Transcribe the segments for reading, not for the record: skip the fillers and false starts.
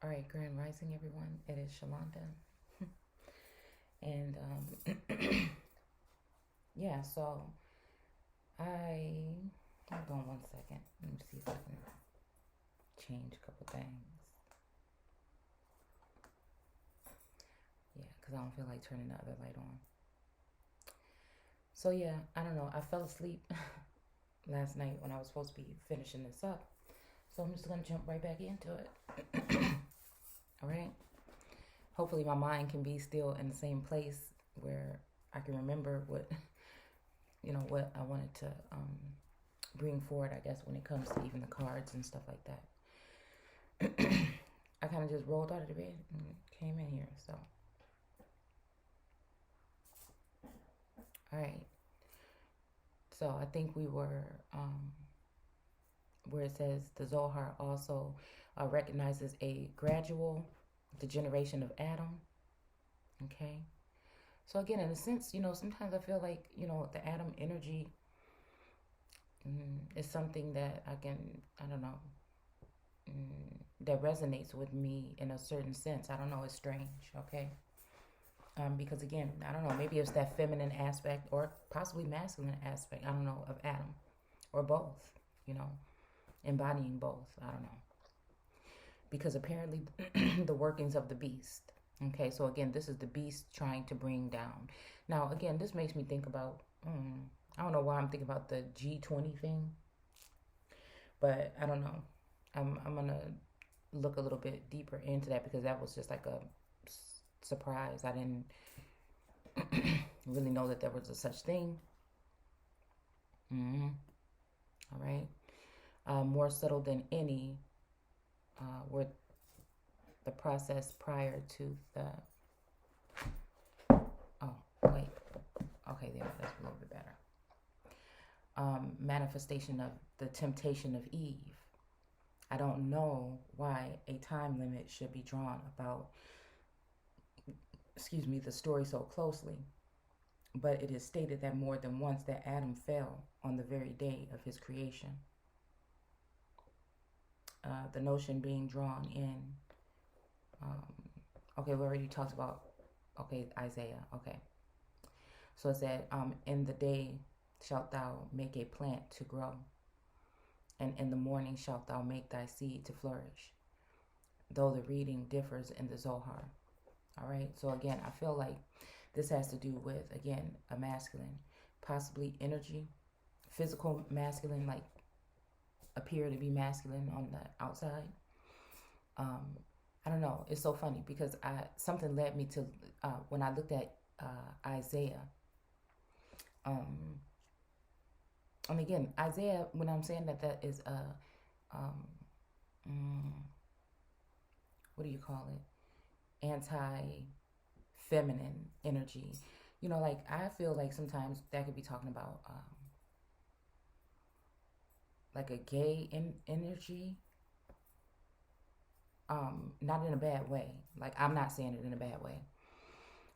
All right, Grand Rising, everyone. It is Shalonda. And yeah, so I. Hold on one second. Let me see if I can change a couple things. Yeah, because I don't feel like turning the other light on. So yeah, I don't know. I fell asleep last night when I was supposed to be finishing this up. So I'm just going to jump right back into it. All right. Hopefully, my mind can be still in the same place where I can remember what I wanted to bring forward, I guess, when it comes to even the cards and stuff like that. I kind of just rolled out of the bed and came in here. So, all right. So I think we were where it says the Zohar also recognizes a gradual degeneration of Adam. Okay. So again, in a sense, sometimes I feel like the Adam energy is something that I don't know, that resonates with me in a certain sense. I don't know, it's strange, okay? Because again, I don't know, maybe it's that feminine aspect or possibly masculine aspect, I don't know, of Adam or both, you know, embodying both, I don't know. Because apparently the workings of the beast. Okay, so again, this is the beast trying to bring down. Now, again, this makes me think about, I don't know why I'm thinking about the G20 thing, but I don't know. I'm going to look a little bit deeper into that because that was just like a surprise. I didn't really know that there was a such thing. Mm-hmm. All right. More subtle than any were the process prior to the. Oh, wait. Okay, there. That's a little bit better. Manifestation of the temptation of Eve. I don't know why a time limit should be drawn about, the story so closely, but it is stated that more than once that Adam fell on the very day of his creation. The notion being drawn in, okay, we already talked about, okay, Isaiah, okay. So it said, in the day shalt thou make a plant to grow, and in the morning shalt thou make thy seed to flourish, though the reading differs in the Zohar. All right, so again, I feel like this has to do with, again, a masculine, possibly energy, physical masculine, like appear to be masculine on the outside. I don't know. It's so funny because something led me to when I looked at Isaiah. And again, Isaiah, when I'm saying that is a what do you call it? Anti-feminine energy. Like I feel like sometimes that could be talking about like a gay energy. Not in a bad way. Like I'm not saying it in a bad way,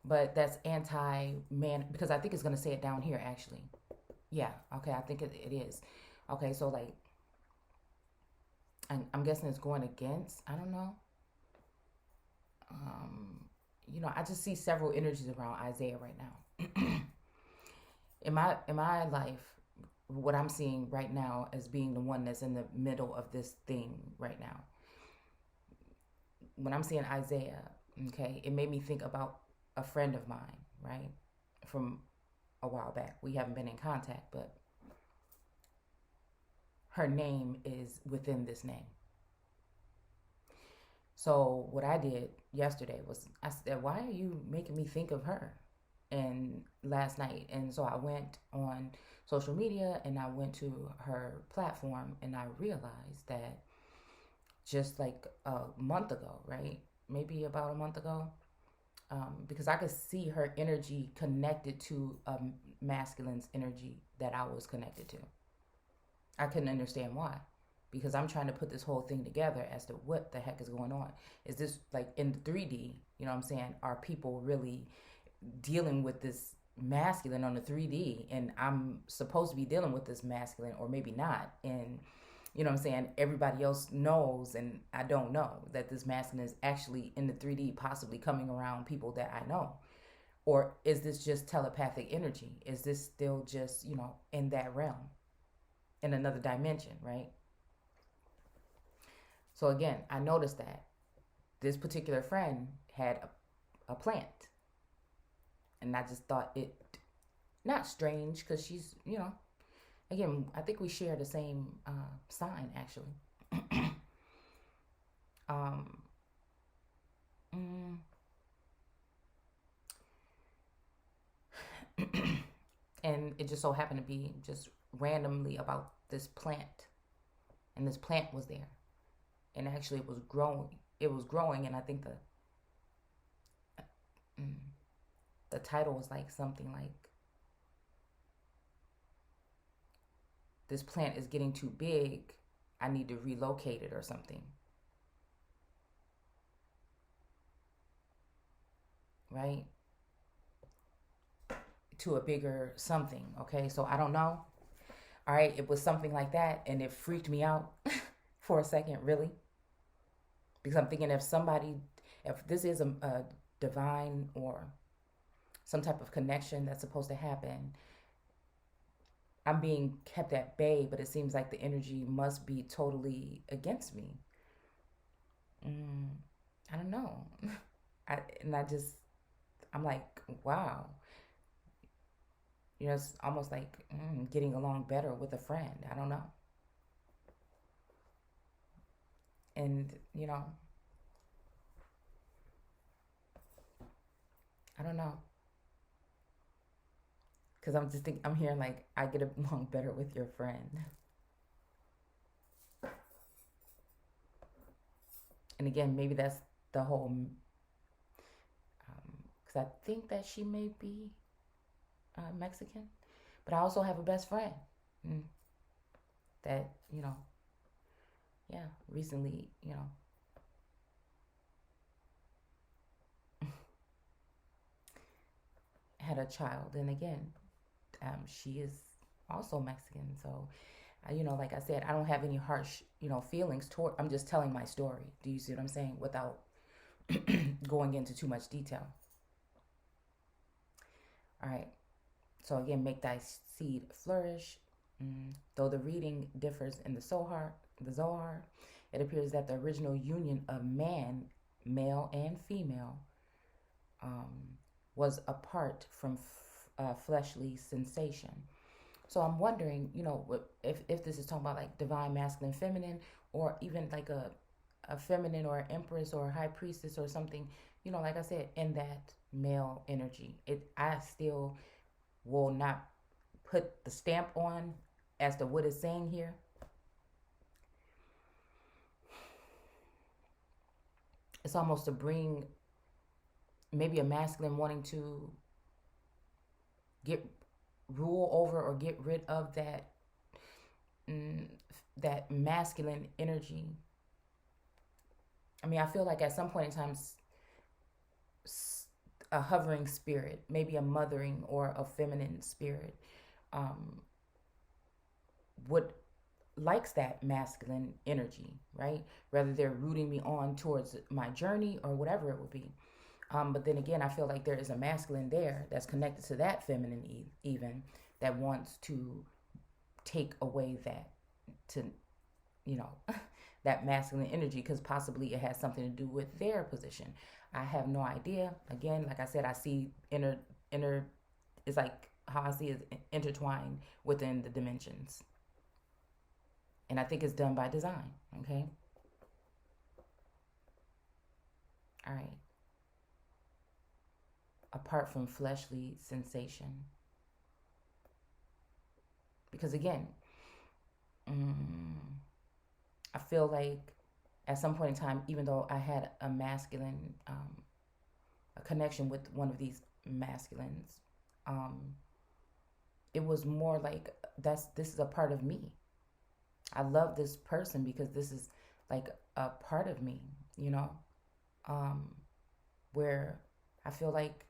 but that's anti-man because I think it's gonna say it down here actually. Yeah. Okay. I think it is. Okay. So like, I'm guessing it's going against. I don't know. Um, I just see several energies around Isaiah right now. in my life, what I'm seeing right now as being the one that's in the middle of this thing right now. When I'm seeing Isaiah, okay, it made me think about a friend of mine, right, from a while back. We haven't been in contact, but her name is within this name. So what I did yesterday was I said, "Why are you making me think of her?" And last night, and so I went on social media and I went to her platform and I realized that just like a month ago, right? Maybe about a month ago, because I could see her energy connected to a masculine's energy that I was connected to. I couldn't understand why. Because I'm trying to put this whole thing together as to what the heck is going on. Is this like in 3D? You know what I'm saying? Are people really dealing with this masculine on the 3D? And I'm supposed to be dealing with this masculine, or maybe not, in You know what I'm saying? Everybody else knows, and I don't know that this masculine is actually in the 3D, possibly coming around people that I know. Or is this just telepathic energy? Is this still just, in that realm, in another dimension, right? So again, I noticed that this particular friend had a plant. And I just thought it not strange because she's, again, I think we share the same sign actually. um, mm, and it just so happened to be just randomly about this plant, and this plant was there, and actually it was growing. It was growing, and I think the title was like something like, "This plant is getting too big. I need to relocate it," or something. Right? To a bigger something. Okay, so I don't know. All right, it was something like that, and it freaked me out for a second, really, because I'm thinking if this is a divine or some type of connection that's supposed to happen, I'm being kept at bay, but it seems like the energy must be totally against me. I don't know. I'm like, wow. It's almost like getting along better with a friend. I don't know. And, I don't know. Because I'm hearing like, I get along better with your friend. And again, maybe that's the whole, because I think that she may be Mexican, but I also have a best friend that, yeah, recently, had a child. And again, she is also Mexican. So, like I said, I don't have any harsh, feelings toward, I'm just telling my story. Do you see what I'm saying? Without going into too much detail. All right. So again, make thy seed flourish. Though the reading differs in the Zohar, it appears that the original union of man, male and female, was apart from fleshly sensation. So I'm wondering, if this is talking about like divine masculine, feminine, or even like a feminine or an empress or a high priestess or something, like I said, in that male energy. I still will not put the stamp on as to what it's saying here. It's almost to bring maybe a masculine wanting to rule over or get rid of that masculine energy. I mean, I feel like at some point in time, a hovering spirit, maybe a mothering or a feminine spirit, would likes that masculine energy, right? Whether they're rooting me on towards my journey or whatever it would be. But then again, I feel like there is a masculine there that's connected to that feminine even that wants to take away that masculine energy, because possibly it has something to do with their position. I have no idea. Again, like I said, I see inner it's like how I see it intertwined within the dimensions. And I think it's done by design, okay? All right. Apart from fleshly sensation. Because again, I feel like at some point in time, even though I had a masculine, a connection with one of these masculines, it was more like this is a part of me. I love this person because this is like a part of me, where I feel like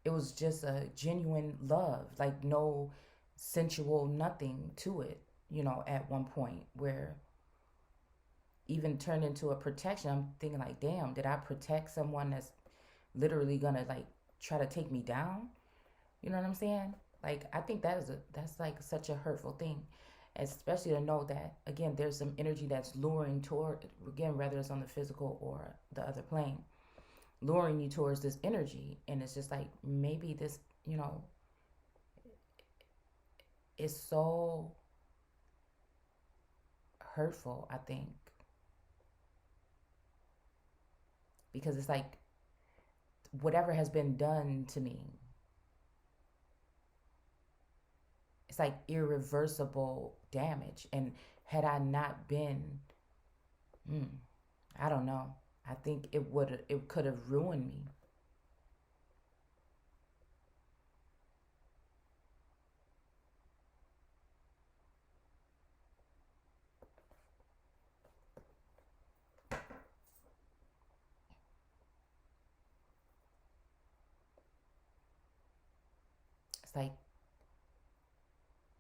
it was just a genuine love, like no sensual nothing to it. at one point where even turned into a protection. I'm thinking like, damn, did I protect someone that's literally gonna like try to take me down? You know what I'm saying? Like, I think that's like such a hurtful thing, especially to know that again there's some energy that's luring toward, again, whether it's on the physical or the other plane, luring you towards this energy, and it's just like maybe this, is so hurtful. I think because it's like whatever has been done to me, it's like irreversible damage. And had I not been, I don't know. I think it could have ruined me. It's like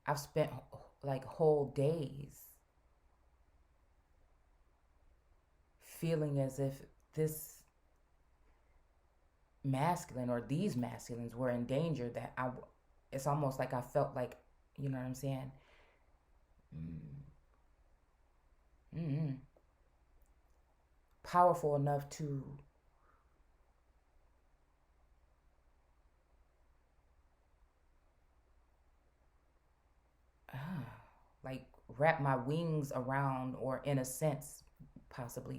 I've spent like whole days feeling as if this masculine or these masculines were in danger, that it's almost like I felt like, you know what I'm saying? Mm-hmm. Powerful enough to like wrap my wings around, or in a sense, possibly,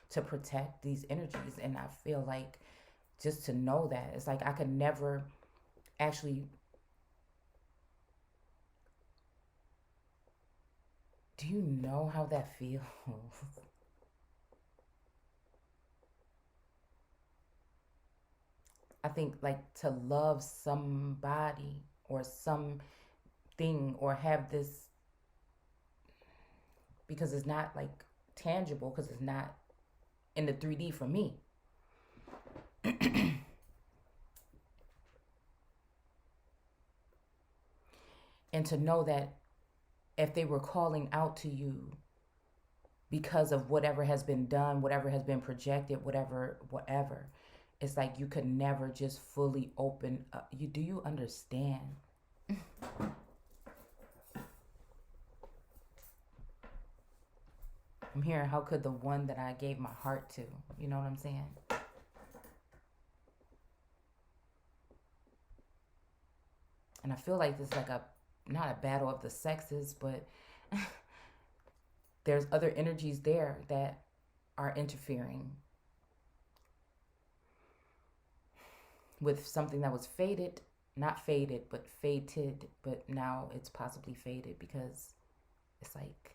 to protect these energies. And I feel like just to know that, it's like I could never actually, do you know how that feels? I think like to love somebody or something, or have this, because it's not like tangible, because it's not in the 3D for me. And to know that if they were calling out to you because of whatever has been done, whatever has been projected, whatever, it's like you could never just fully open up. Do you understand? I'm hearing, how could the one that I gave my heart to, you know what I'm saying? And I feel like this is like not a battle of the sexes, but there's other energies there that are interfering with something that was fated, not faded, but fated, but now it's possibly faded, because it's like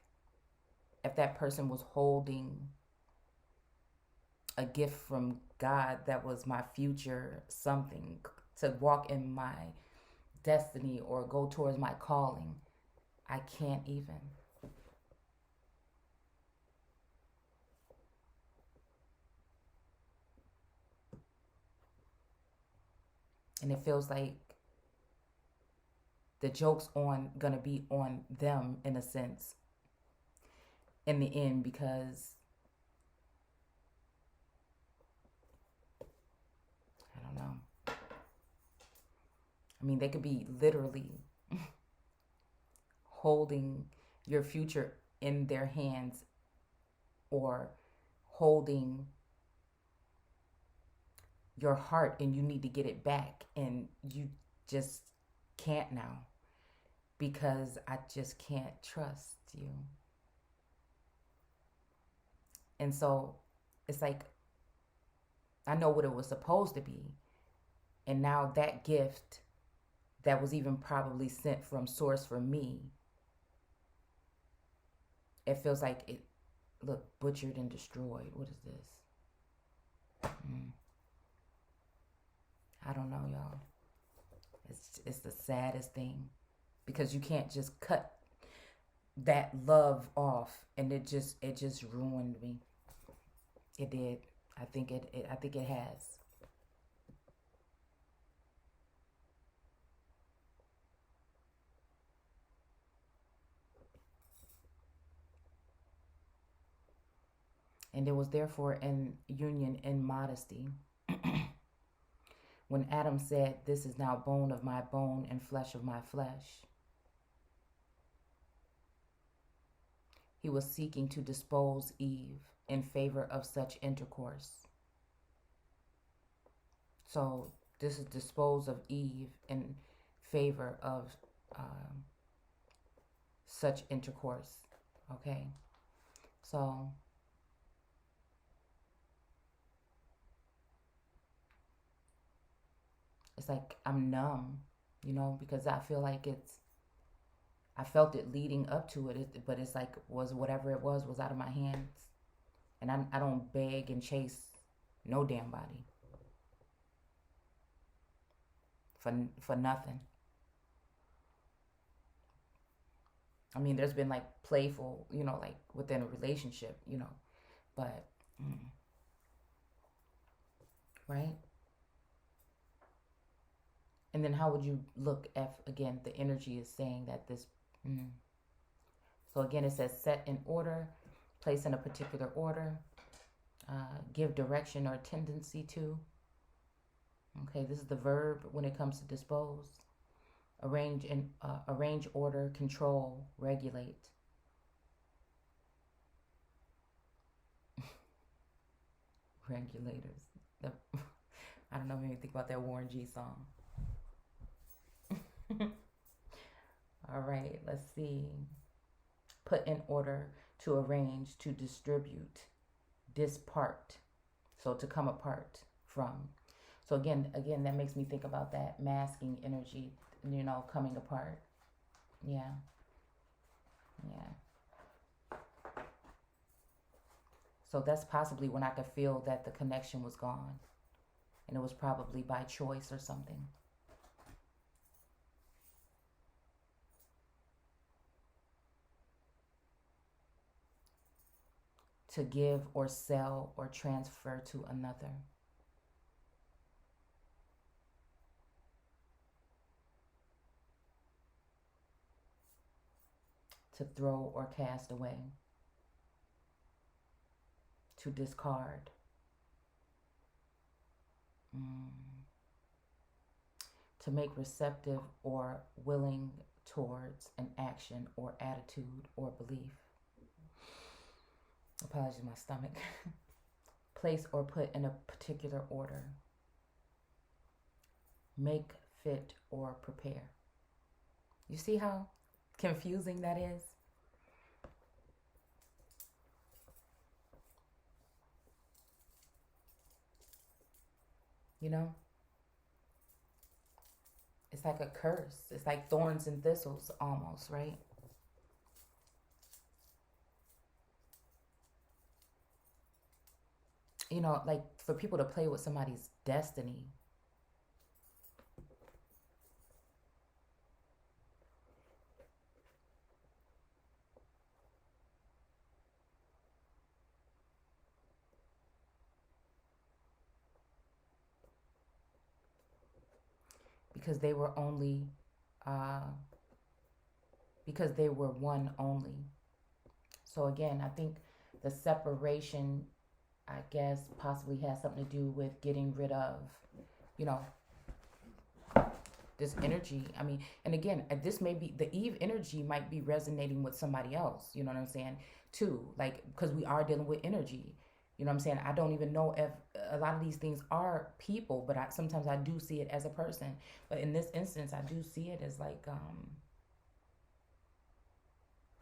if that person was holding a gift from God that was my future something, to walk in my destiny or go towards my calling, I can't even. And it feels like the joke's gonna be on them, in a sense, in the end, because I don't know. I mean, they could be literally holding your future in their hands, or holding your heart, and you need to get it back, and you just can't now, because I just can't trust you. And so it's like I know what it was supposed to be, and now that gift that was even probably sent from source for me, it feels like it, look, butchered and destroyed. What is this? I don't know, y'all. It's the saddest thing, because you can't just cut that love off, and it just ruined me. It did. I think it has. And there was therefore an union in modesty. When Adam said, "This is now bone of my bone and flesh of my flesh," he was seeking to dispose Eve in favor of such intercourse. So this is dispose of Eve in favor of such intercourse. Okay, so it's like I'm numb, because I feel like I felt it leading up to it, but it's like was whatever it was out of my hands, and I don't beg and chase no damn body for nothing. I mean, there's been like playful, like within a relationship, but right. And then how would you look if, again, the energy is saying that this, so again, it says set in order, place in a particular order, give direction or tendency to. Okay, this is the verb when it comes to dispose. Arrange, order, control, regulate. Regulators. I don't know, maybe think about that Warren G song. All right, let's see. Put in order, to arrange, to distribute, dispart. So to come apart from. So again, that makes me think about that masking energy, coming apart. Yeah. So that's possibly when I could feel that the connection was gone. And it was probably by choice or something. To give or sell or transfer to another. To throw or cast away. To discard. To make receptive or willing towards an action or attitude or belief. Apologies, my stomach. Place or put in a particular order. Make, fit, or prepare. You see how confusing that is? It's like a curse. It's like thorns and thistles almost, right? Like for people to play with somebody's destiny. Because they were only, because they were one only. So again, I think the separation, I guess, possibly has something to do with getting rid of, this energy. I mean, and again, this may be, the Eve energy might be resonating with somebody else, you know what I'm saying, too. Like, because we are dealing with energy. You know what I'm saying? I don't even know if a lot of these things are people, but sometimes I do see it as a person. But in this instance, I do see it as like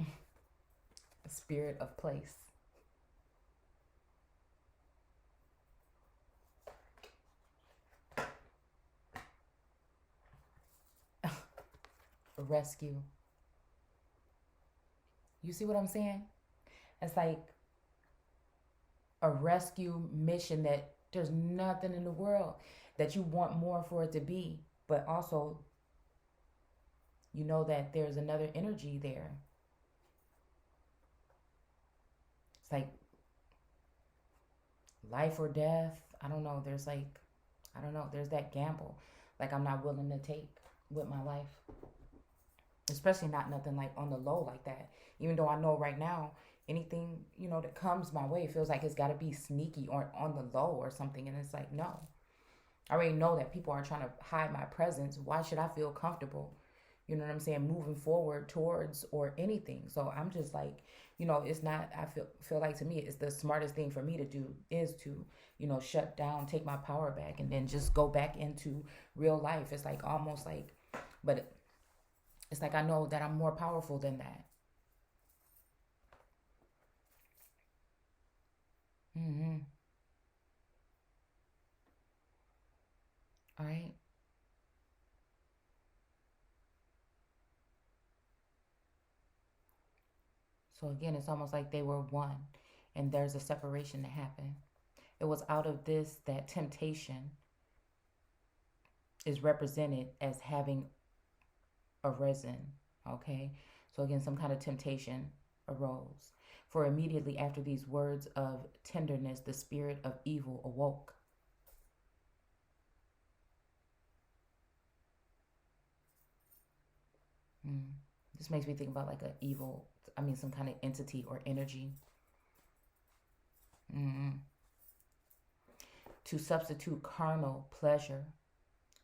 a spirit of place. Rescue. You see what I'm saying? It's like a rescue mission that there's nothing in the world that you want more for it to be, but also you know that there's another energy there. It's like life or death. I don't know. There's like, I don't know. There's that gamble. Like I'm not willing to take with my life. Especially not nothing like on the low like that. Even though I know right now, anything, that comes my way, it feels like it's got to be sneaky or on the low or something. And it's like, no, I already know that people are trying to hide my presence. Why should I feel comfortable, you know what I'm saying, moving forward towards or anything? So I'm just like, it's not, I feel like, to me, it's the smartest thing for me to do is to, shut down, take my power back, and then just go back into real life. It's like almost like, but it's like I know that I'm more powerful than that. Mm-hmm. All right. So again, it's almost like they were one, and there's a separation that happened. It was out of this that temptation is represented as having arisen. Okay. So again, some kind of temptation arose. For immediately after these words of tenderness, the spirit of evil awoke. Mm. This makes me think about like a evil, some kind of entity or energy. Mm. To substitute carnal pleasure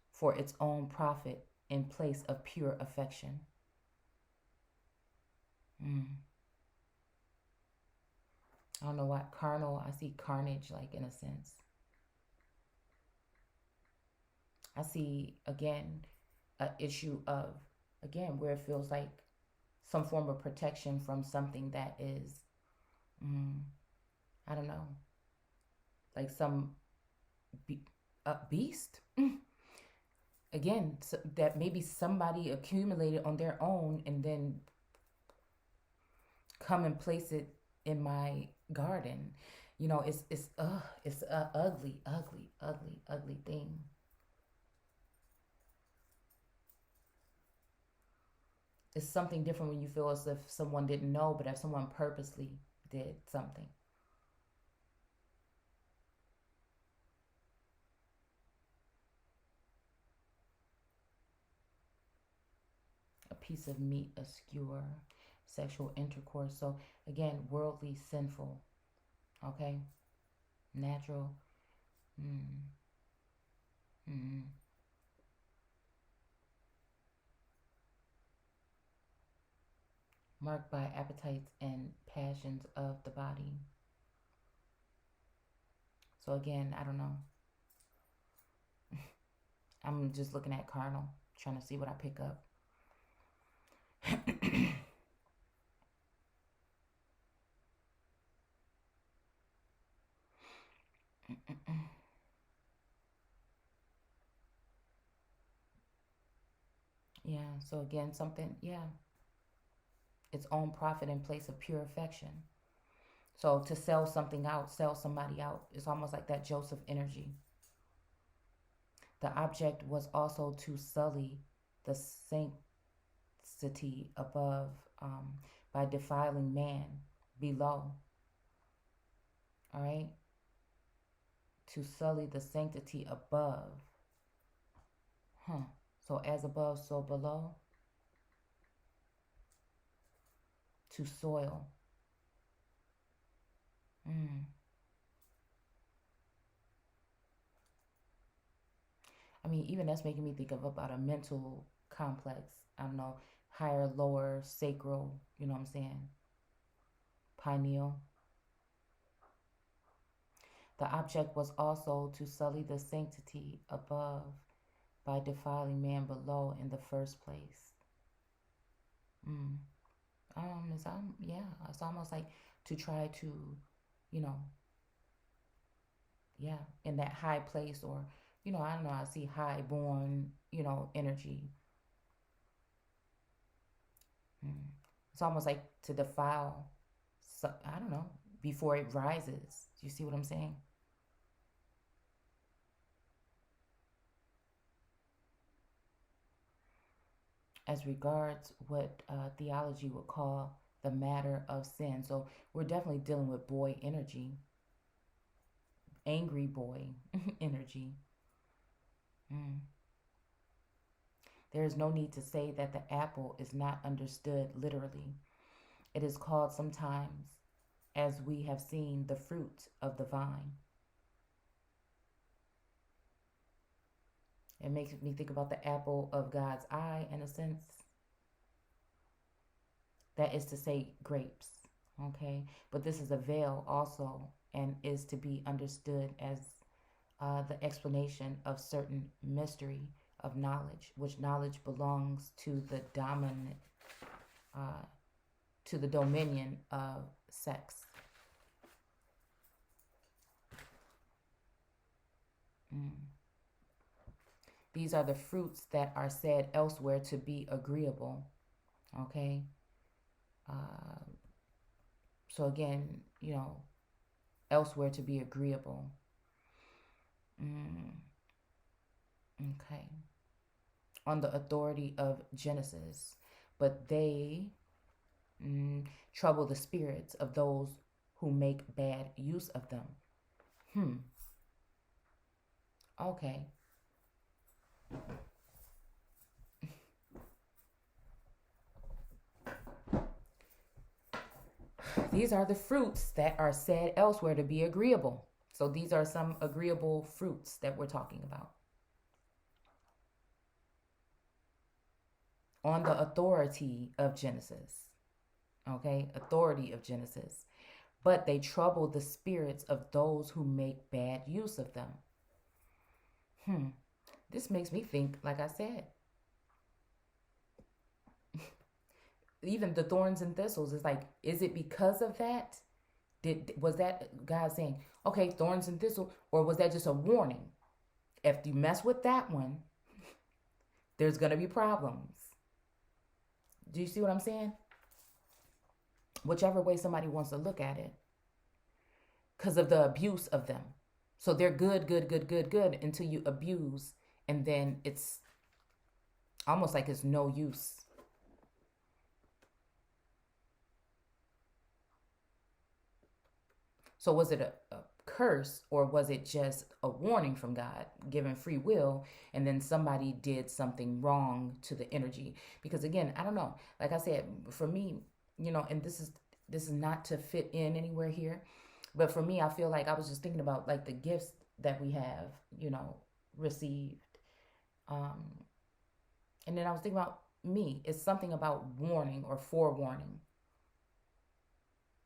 for its own profit in place of pure affection. Mm. I don't know what carnal, I see carnage, like, in a sense. I see, again, an issue of, again, where it feels like some form of protection from something that is, mm, I don't know, like some beast. Again, so that maybe somebody accumulated on their own and then come and place it in my garden. It's a ugly, ugly, ugly, ugly thing. It's something different when you feel as if someone didn't know, but if someone purposely did something. A piece of meat, a skewer, sexual intercourse. So again, worldly, sinful. Okay, natural. Mm, mm, marked by appetites and passions of the body. So again, I don't know. I'm just looking at carnal, trying to see what I pick up. Yeah, so again, something, yeah, its own profit in place of pure affection. So to sell something out, sell somebody out, it's almost like that Joseph energy. The object was also to sully the sanctity above, by defiling man below. All right? To sully the sanctity above. Huh. So as above, so below. To soil. Mm. Even that's making me think of about a mental complex. I don't know, higher, lower, sacral, you know what I'm saying? Pineal. The object was also to sully the sanctity above by defiling man below in the first place. Mm. It's almost like to try to, you know, yeah, in that high place, or, I don't know, I see high born, energy. Mm. It's almost like to defile, so, I don't know, before it rises. Do you see what I'm saying? As regards what theology would call the matter of sin. So we're definitely dealing with boy energy, angry boy energy. Mm. There is no need to say that the apple is not understood literally. It is called sometimes as we have seen the fruit of the vine. It makes me think about the apple of God's eye, in a sense. That is to say, grapes. Okay? But this is a veil also, and is to be understood as the explanation of certain mystery of knowledge, which knowledge belongs to the dominant, to the dominion of sex. These are the fruits that are said elsewhere to be agreeable. Okay? So again, elsewhere to be agreeable. Okay. On the authority of Genesis. But they trouble the spirits of those who make bad use of them. Okay. These are the fruits that are said elsewhere to be agreeable. So these are some agreeable fruits that we're talking about. On the authority of Genesis. Okay, authority of Genesis. But they trouble the spirits of those who make bad use of them. This makes me think, like I said, even the thorns and thistles, is like, is it because of that? Was that God saying, okay, thorns and thistles, or was that just a warning? If you mess with that one, there's going to be problems. Do you see what I'm saying? Whichever way somebody wants to look at it. Because of the abuse of them. So they're good until you abuse, and then it's almost like it's no use. So was it a curse, or was it just a warning from God, given free will, and then somebody did something wrong to the energy? Because again, I don't know. Like I said, for me, and this is not to fit in anywhere here, but for me, I feel like I was just thinking about like the gifts that we have, received. And then I was thinking about me. It's something about warning or forewarning.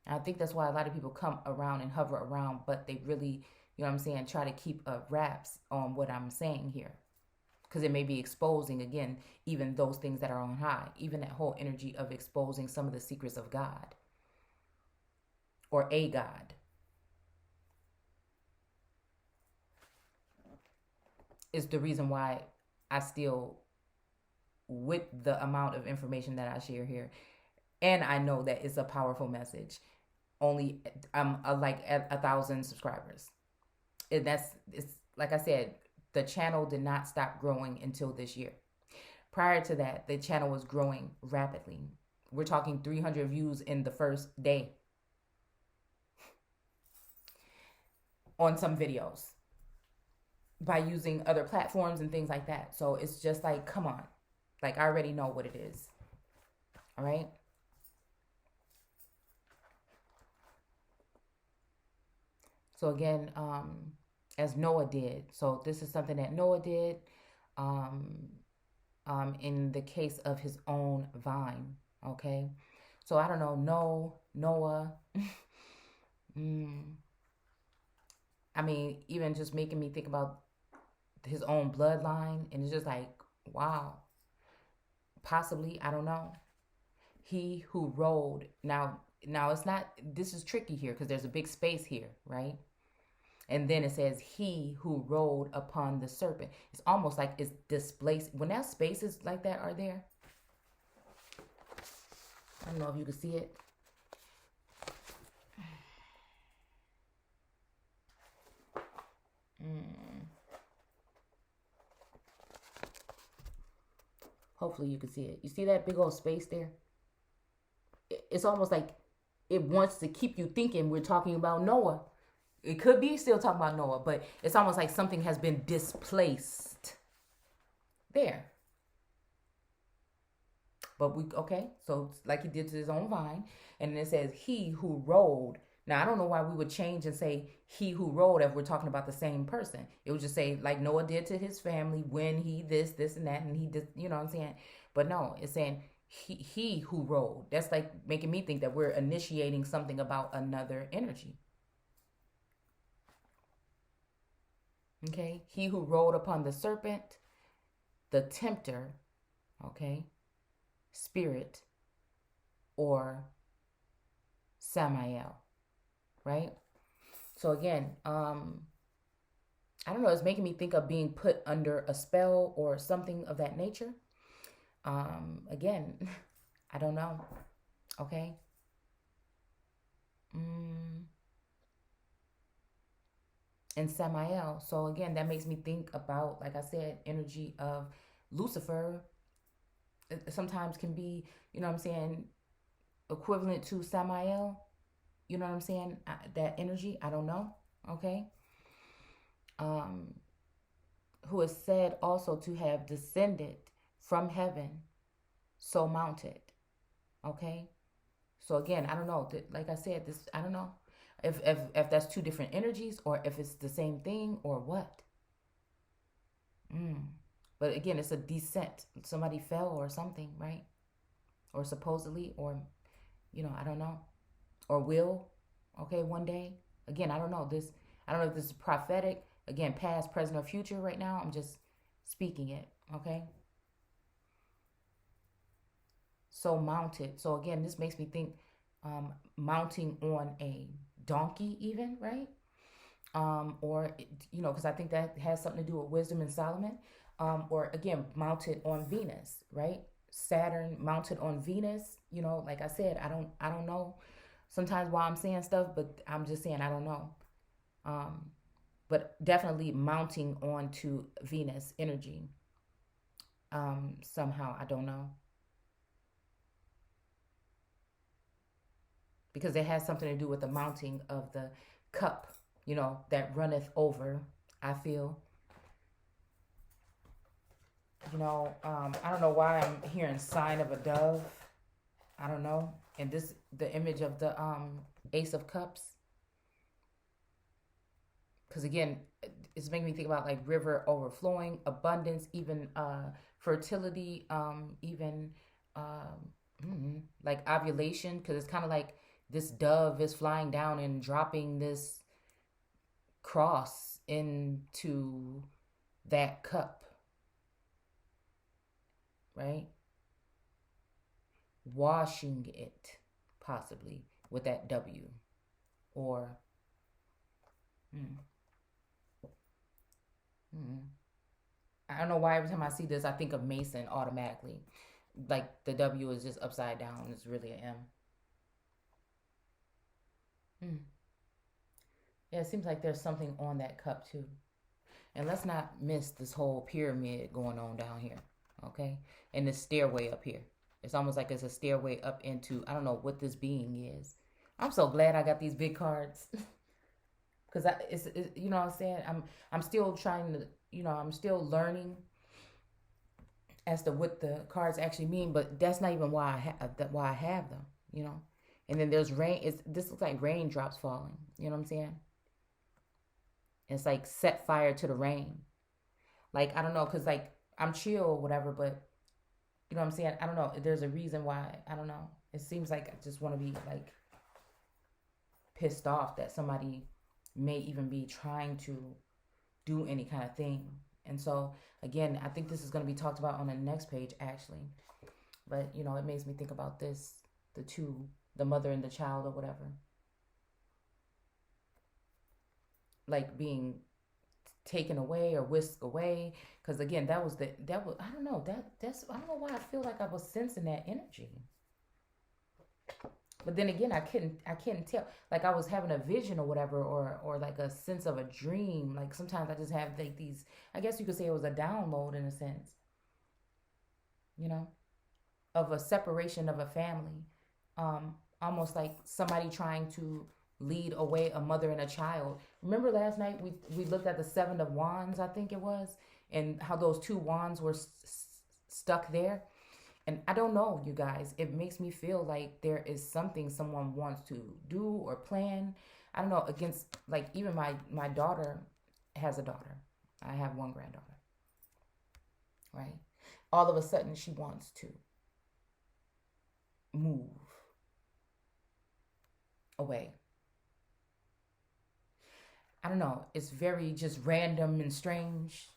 I think that's why a lot of people come around and hover around, but they really, try to keep wraps on what I'm saying here. Because it may be exposing, again, even those things that are on high, even that whole energy of exposing some of the secrets of God or a God is the reason why I still, with the amount of information that I share here, and I know that it's a powerful message, only I'm like at 1,000 subscribers. It's like I said, the channel did not stop growing until this year. Prior to that, the channel was growing rapidly. We're talking 300 views in the first day on some videos by using other platforms and things like that. So it's just like, come on. Like, I already know what it is. All right? So again, as Noah did. So this is something that Noah did in the case of his own vine. Okay? So I don't know, Noah. I mean, even just making me think about his own bloodline, and it's just like, wow. Possibly, I don't know. He who rode. Now it's not, this is tricky here because there's a big space here, right? And then it says, he who rode upon the serpent. It's almost like it's displaced. When that spaces like that are there, I don't know if you can see it. Hopefully you can see it. You see that big old space there? It's almost like it wants to keep you thinking we're talking about Noah. It could be still talking about Noah, but it's almost like something has been displaced there. But okay, so like he did to his own vine. And it says, he who rode. Now, I don't know why we would change and say he who rode if we're talking about the same person. It would just say, like Noah did to his family when he this, and that, and he did, you know what I'm saying? But no, it's saying he who rode. That's like making me think that we're initiating something about another energy. Okay? He who rode upon the serpent, the tempter, okay, spirit, or Samael, right? So again, I don't know, it's making me think of being put under a spell or something of that nature. Again, I don't know. Okay. Mm, and Samael. So again, that makes me think about, like I said, energy of Lucifer. It sometimes can be, you know what I'm saying, equivalent to Samael. You know what I'm saying? That energy. I don't know. Okay. Um, who is said also to have descended from heaven, so mounted. Okay. So again, I don't know. Like I said, this I don't know if that's two different energies or if it's the same thing or what. Mm. But again, it's a descent. Somebody fell or something, right? Or supposedly, or I don't know, or will. Okay, one day. Again, I don't know this. I don't know if this is prophetic. Again, past, present, or future. Right now, I'm just speaking it. Okay. So mounted. So again, this makes me think mounting on a donkey, even, right? Or because I think that has something to do with wisdom and Solomon. Or again, mounted on Venus, right? Saturn mounted on Venus. Like I said, I don't know sometimes why I'm saying stuff, but I'm just saying I don't know. Um, but definitely mounting onto Venus energy. Somehow I don't know, because it has something to do with the mounting of the cup, that runneth over. I feel, I don't know why I'm hearing sign of a dove. I don't know. And the image of the Ace of Cups. Because again, it's making me think about like river overflowing, abundance, even fertility, even like ovulation. Because it's kind of like this dove is flying down and dropping this cross into that cup, right? Washing it possibly with that W, or hmm, hmm. I don't know why every time I see this I think of Mason automatically. Like the W is just upside down. It's really an M. Hmm. Yeah, it seems like there's something on that cup too. And let's not miss this whole pyramid going on down here, okay? And this stairway up here. It's almost like it's a stairway up into, I don't know what this being is. I'm so glad I got these big cards. Because you know what I'm saying? I'm still trying to, I'm still learning as to what the cards actually mean, but that's not even why I have them, you know? And then there's rain. This looks like raindrops falling. You know what I'm saying? It's like set fire to the rain. Like, I don't know, because like I'm chill or whatever, but you know what I'm saying? I don't know. There's a reason why. I don't know. It seems like I just want to be like pissed off that somebody may even be trying to do any kind of thing. And so, again, I think this is going to be talked about on the next page, actually. But, it makes me think about this, the mother and the child or whatever. Like being taken away or whisked away, because again that was I don't know, that's I don't know why I feel like I was sensing that energy, but then again I couldn't tell, like I was having a vision or whatever, or like a sense of a dream. Like sometimes I just have like these, I guess you could say it was a download in a sense, you know of a separation of a family, almost like somebody trying to lead away a mother and a child. Remember last night we looked at the Seven of Wands, I think it was, and how those two wands were stuck there. And I don't know, you guys. It makes me feel like there is something someone wants to do or plan. I don't know, against, like, even my daughter has a daughter. I have one granddaughter, right? All of a sudden she wants to move away. I don't know. It's very just random and strange.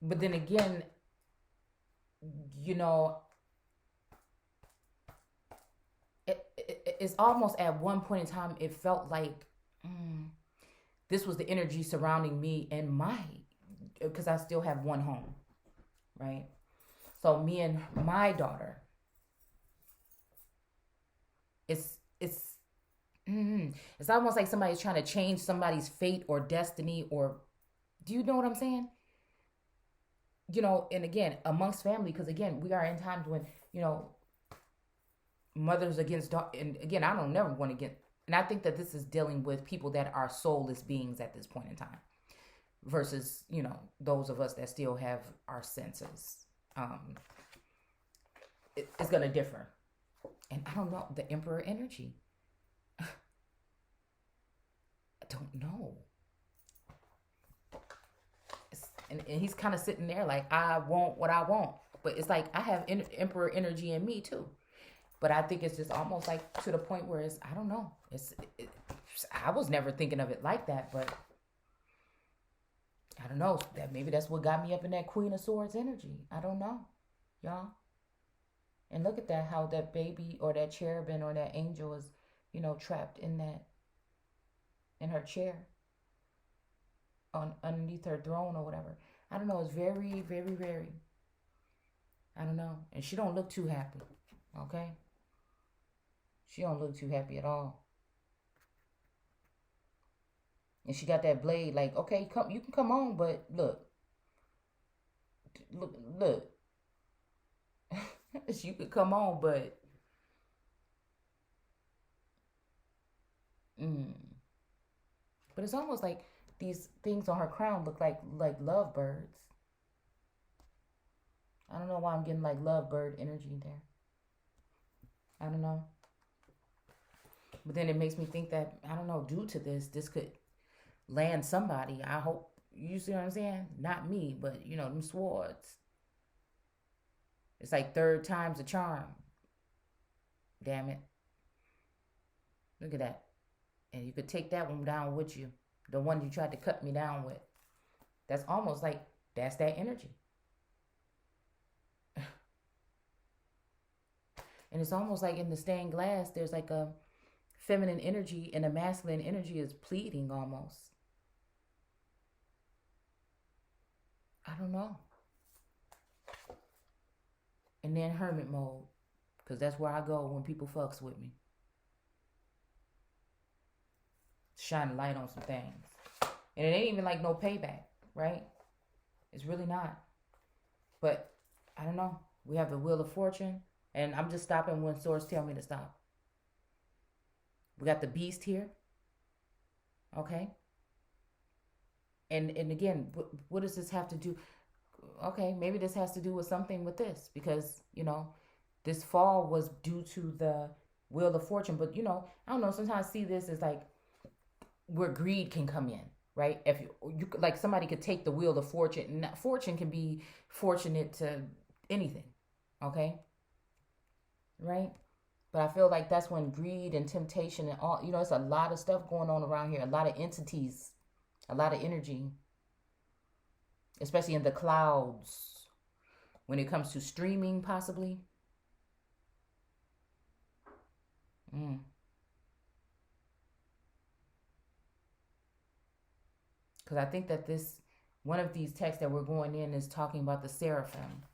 But then again, you know, it's almost at one point in time, it felt like this was the energy surrounding me and because I still have one home, right? So me and my daughter, it's it's it's almost like somebody's trying to change somebody's fate or destiny, or do you know what I'm saying? And again, amongst family, because again, we are in times when, mothers against and again, I don't never want to get, and I think that this is dealing with people that are soulless beings at this point in time versus, those of us that still have our senses. It's going to differ. And I don't know, the emperor energy. I don't know. And he's kind of sitting there like, I want what I want. But it's like, I have emperor energy in me too. But I think it's just almost like to the point where I don't know. I was never thinking of it like that, but I don't know. That maybe that's what got me up in that Queen of Swords energy. I don't know, y'all. And look at that, how that baby or that cherubim or that angel is, trapped in her chair, underneath her throne or whatever. I don't know. It's very, very, very. I don't know. And she don't look too happy. Okay. She don't look too happy at all. And she got that blade like, okay, you can come on, but look. You could come on, but but it's almost like these things on her crown look like lovebirds. I don't know why I'm getting like lovebird energy there. I don't know. But then it makes me think that, I don't know, due to this could land somebody. I hope, you see what I'm saying? Not me, but, them swords. It's like third time's a charm. Damn it. Look at that. And you could take that one down with you. The one you tried to cut me down with. That's almost like, that's that energy. And it's almost like in the stained glass, there's like a feminine energy and a masculine energy is pleading almost. I don't know. And then hermit mode, because that's where I go when people fucks with me. Shine a light on some things. And it ain't even like no payback, right? It's really not. But I don't know. We have the Wheel of Fortune, and I'm just stopping when source tell me to stop. We got the Beast here. Okay. And again, what does this have to do? Okay, maybe this has to do with something with this, because, this fall was due to the Wheel of Fortune. But, I don't know, sometimes I see this as like where greed can come in, right? If you like, somebody could take the Wheel of Fortune, and fortune can be fortunate to anything, okay? Right? But I feel like that's when greed and temptation and all, it's a lot of stuff going on around here, a lot of entities, a lot of energy, especially in the clouds when it comes to streaming, possibly. Because I think that one of these texts that we're going in is talking about the seraphim.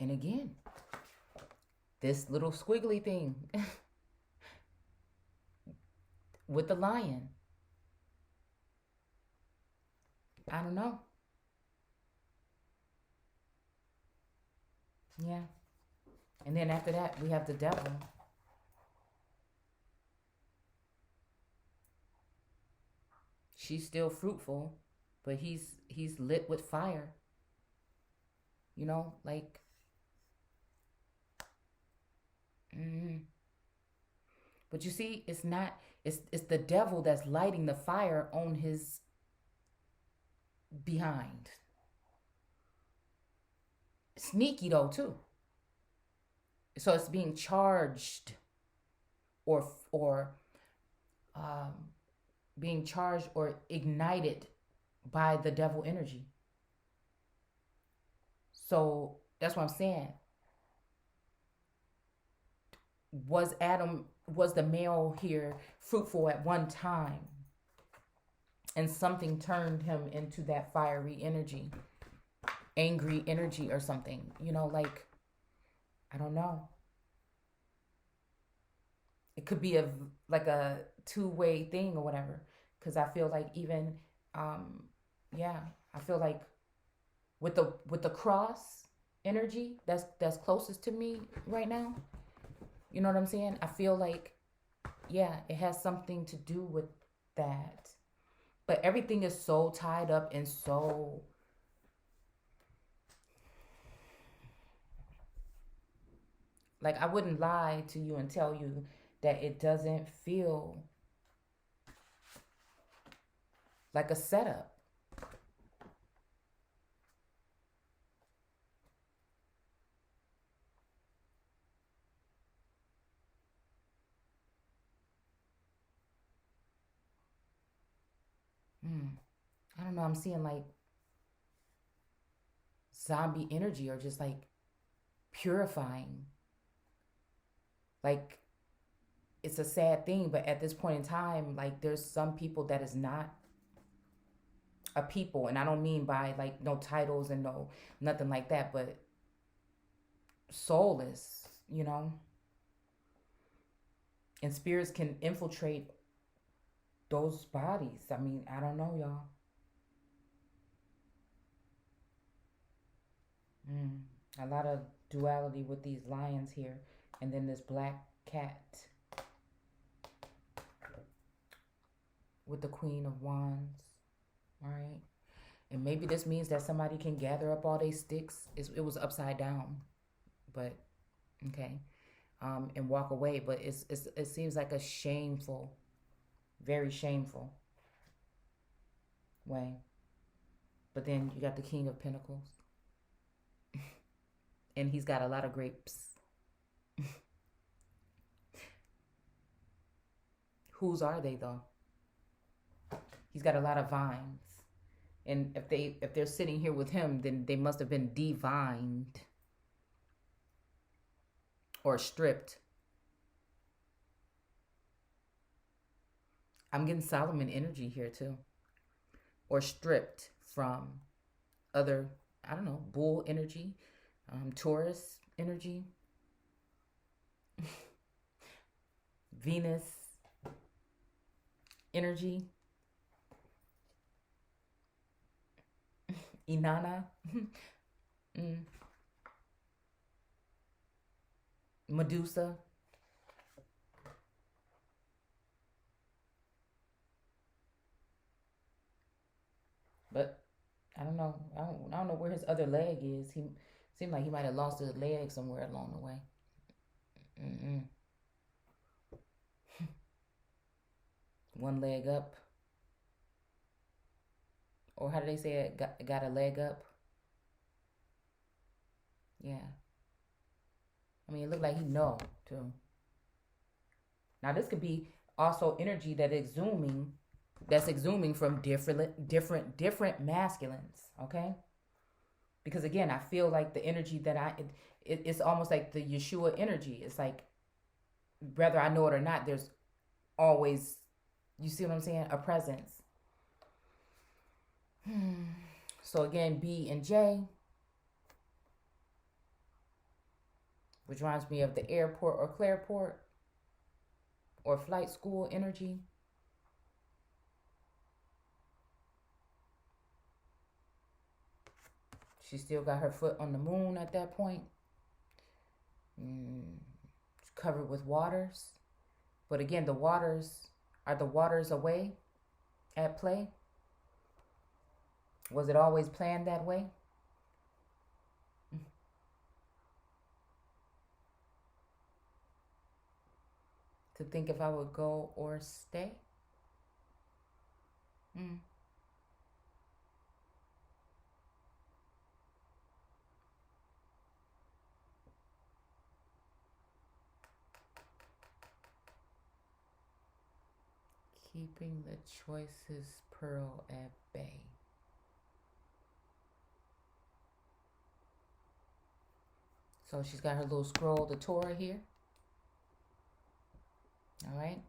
And again, this little squiggly thing with the lion. I don't know. Yeah. And then after that, we have the devil. she's still fruitful, but he's lit with fire. You know, like, mm, but you see, it's not. It's the devil that's lighting the fire on his behind. Sneaky though too. So it's being charged, or um, being charged or ignited by the devil energy. So that's what I'm saying. Was the male here fruitful at one time, and something turned him into that fiery energy, angry energy or something? You know, like, I don't know. It could be like a two-way thing or whatever. Because I feel like even, um, yeah, I feel like with the cross energy that's closest to me right now. You know what I'm saying? I feel like, yeah, it has something to do with that. But everything is so tied up and so, like, I wouldn't lie to you and tell you that it doesn't feel like a setup. Hmm. I don't know. I'm seeing like zombie energy, or just like purifying. Like, it's a sad thing, but at this point in time, like, there's some people that is not a people, and I don't mean by like no titles and no nothing like that, but soulless, you know, and spirits can infiltrate those bodies. I mean, I don't know, y'all. Mm. A lot of duality with these lions here, and then this black cat with the Queen of Wands. All right. And maybe this means that somebody can gather up all their sticks. It was upside down, but okay, and walk away. But it seems like a shameful, very shameful way. But then you got the King of Pentacles, and he's got a lot of grapes. Whose are they though? He's got a lot of vines. And if they're sitting here with him, then they must have been divined or stripped. I'm getting Solomon energy here too. Or stripped from other, I don't know, bull energy, Taurus energy, Venus energy, Inanna, mm, Medusa. But I don't know. I don't know where his other leg is. He seemed like he might have lost his leg somewhere along the way. Mm-mm. One leg up, or how do they say it? Got a leg up. Yeah. I mean, it looked like he know too. Now this could be also energy that's exhuming from different masculines. Okay. Because again, I feel like the energy that it's almost like the Yeshua energy. It's like, whether I know it or not, there's always, you see what I'm saying, a presence. So again, B and J, which reminds me of the airport or Clareport or flight school energy. She still got her foot on the moon at that point. It's covered with waters. But again, the waters, are the waters away? at play? Was it always planned that way? To think if I would go or stay? Mm. Keeping the choices pearl at bay. So she's got her little scroll, the Torah here. All right.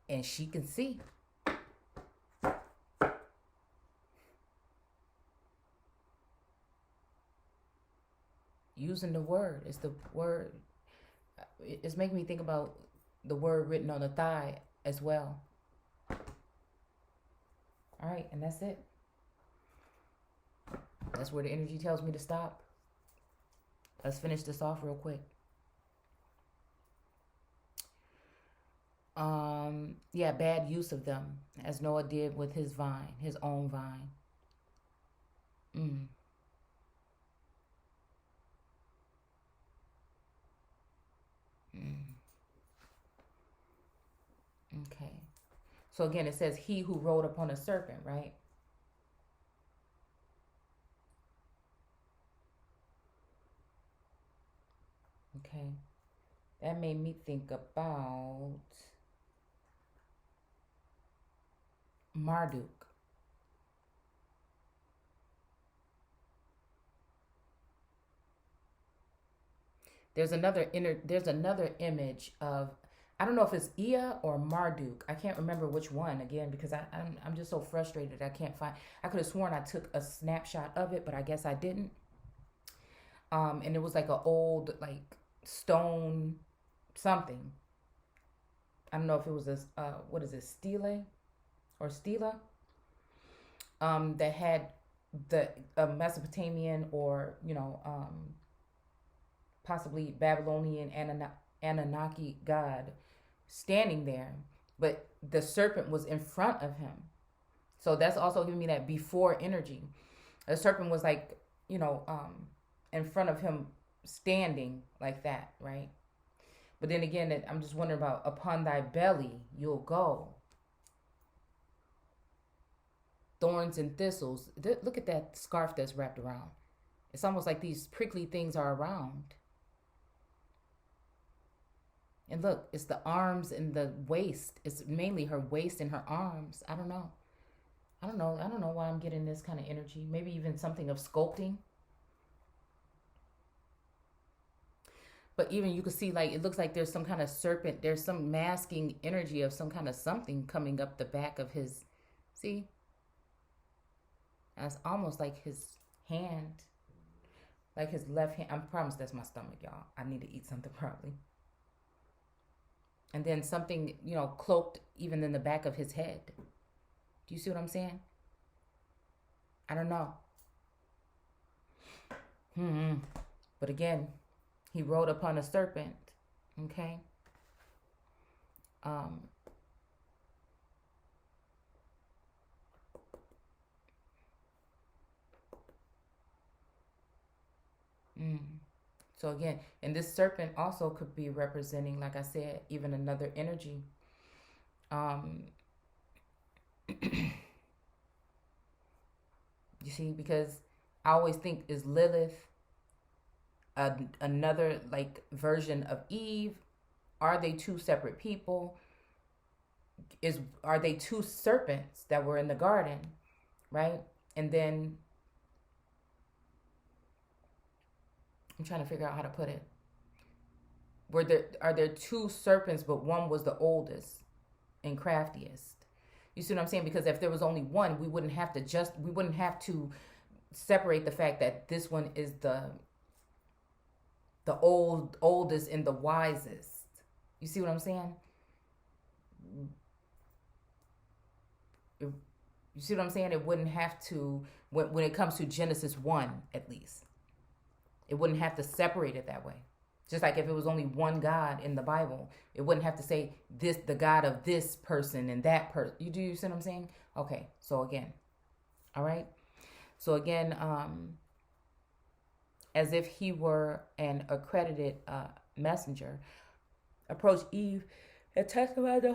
And she can see. Using the word. It's the word. It's making me think about the word written on the thigh as well. All right, and that's it. That's where the energy tells me to stop. Let's finish this off real quick. Yeah, bad use of them, as Noah did with his vine, his own vine. Mm. Mm. Okay. So again, it says he who rode upon a serpent, right? Okay. That made me think about Marduk. There's another image of, I don't know if it's Ea or Marduk. I can't remember which one again because I'm just so frustrated. I can't find. I could have sworn I took a snapshot of it, but I guess I didn't. And it was like an old like stone something. I don't know if it was a what is it, stele or stela? That had the Mesopotamian or possibly Babylonian Anunnaki god standing there, but the serpent was in front of him. So that's also giving me that before energy. The serpent was like, in front of him standing like that, right? But then again, I'm just wondering about upon thy belly you'll go. Thorns and thistles. Look at that scarf that's wrapped around. It's almost like these prickly things are around. And look, it's the arms and the waist. It's mainly her waist and her arms. I don't know why I'm getting this kind of energy. Maybe even something of sculpting. But even you can see, like, it looks like there's some kind of serpent. There's some masking energy of some kind of something coming up the back of his. See? That's almost like his hand. Like his left hand. I promise that's my stomach, y'all. I need to eat something probably. And then something, cloaked even in the back of his head. Do you see what I'm saying? I don't know. But again, he rode upon a serpent. Okay. So again, and this serpent also could be representing, like I said, even another energy. You see, because I always think, is Lilith another like version of Eve? Are they two separate people? Are they two serpents that were in the garden, right? And then I'm trying to figure out how to put it. Are there two serpents, but one was the oldest and craftiest? You see what I'm saying? Because if there was only one, we wouldn't have to separate the fact that this one is the oldest and the wisest. You see what I'm saying? You see what I'm saying? It wouldn't have to, when it comes to Genesis 1, at least. It wouldn't have to separate it that way. Just like if it was only one God in the Bible, it wouldn't have to say this, the God of this person and that person. You see what I'm saying? Okay, so again, all right. So again, as if he were an accredited messenger, approached Eve and testified the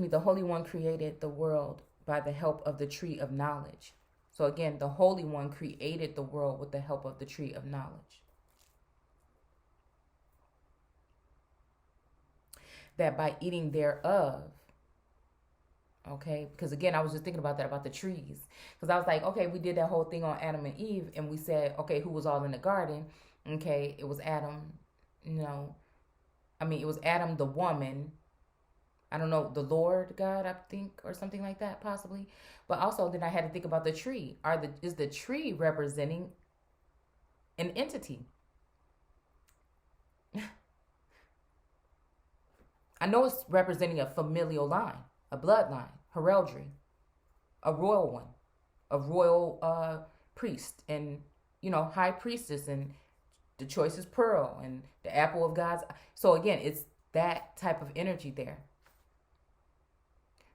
the Holy One created the world by the help of the tree of knowledge. So again, the Holy One created the world with the help of the tree of knowledge. That by eating thereof, okay, because again, I was just thinking about that, about the trees. Because I was like, okay, we did that whole thing on Adam and Eve, and we said, okay, who was all in the garden? Okay, it was Adam, it was Adam, the woman, I don't know, the Lord God, I think, or something like that, possibly. But also, then I had to think about the tree. Is the tree representing an entity? I know it's representing a familial line, a bloodline, heraldry, a royal one, a royal priest, and high priestess, and the choicest pearl, and the apple of God's. So again, it's that type of energy there.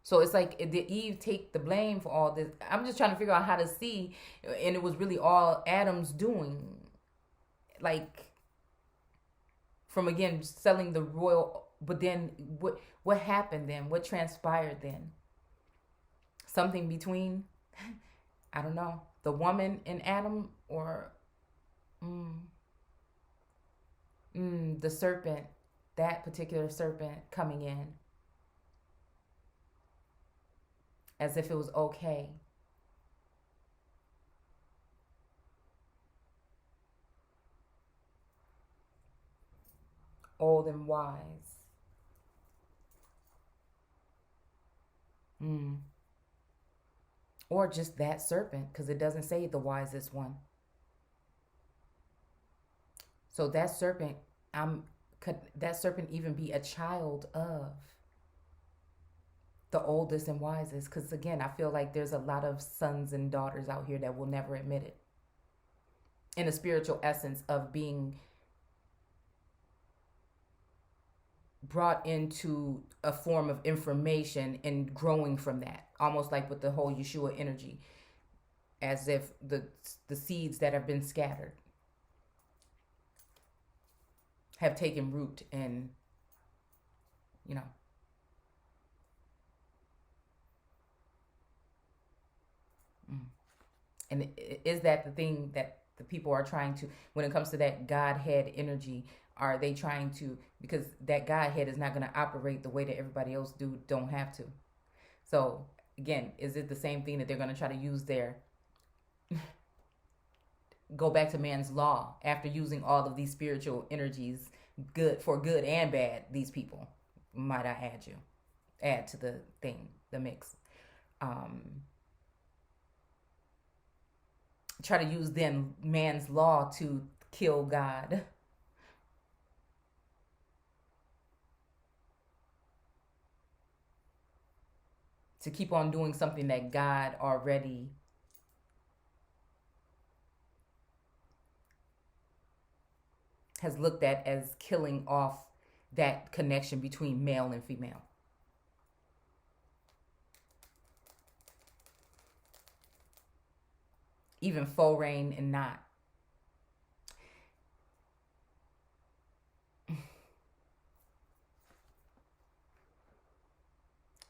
So it's like, did Eve take the blame for all this? I'm just trying to figure out how to see, and it was really all Adam's doing. Like, from again selling the royal, but then what happened then? What transpired then? Something between, I don't know, the woman and Adam, or the serpent, that particular serpent coming in as if it was okay. Old and wise. Or just that serpent, because it doesn't say the wisest one. So that serpent, could that serpent even be a child of the oldest and wisest? Because again, I feel like there's a lot of sons and daughters out here that will never admit it, in a spiritual essence of being brought into a form of information and growing from that, almost like with the whole Yeshua energy, as if the seeds that have been scattered have taken root, and and is that the thing that the people are trying to, when it comes to that Godhead energy, are they trying to, because that Godhead is not going to operate the way that everybody else don't have to. So again, is it the same thing that they're going to try to use their go back to man's law after using all of these spiritual energies, good and bad? These people, might I add to the thing, the mix. Try to use then man's law to kill God. To keep on doing something that God already has looked at as killing off that connection between male and female. Even foreign and not.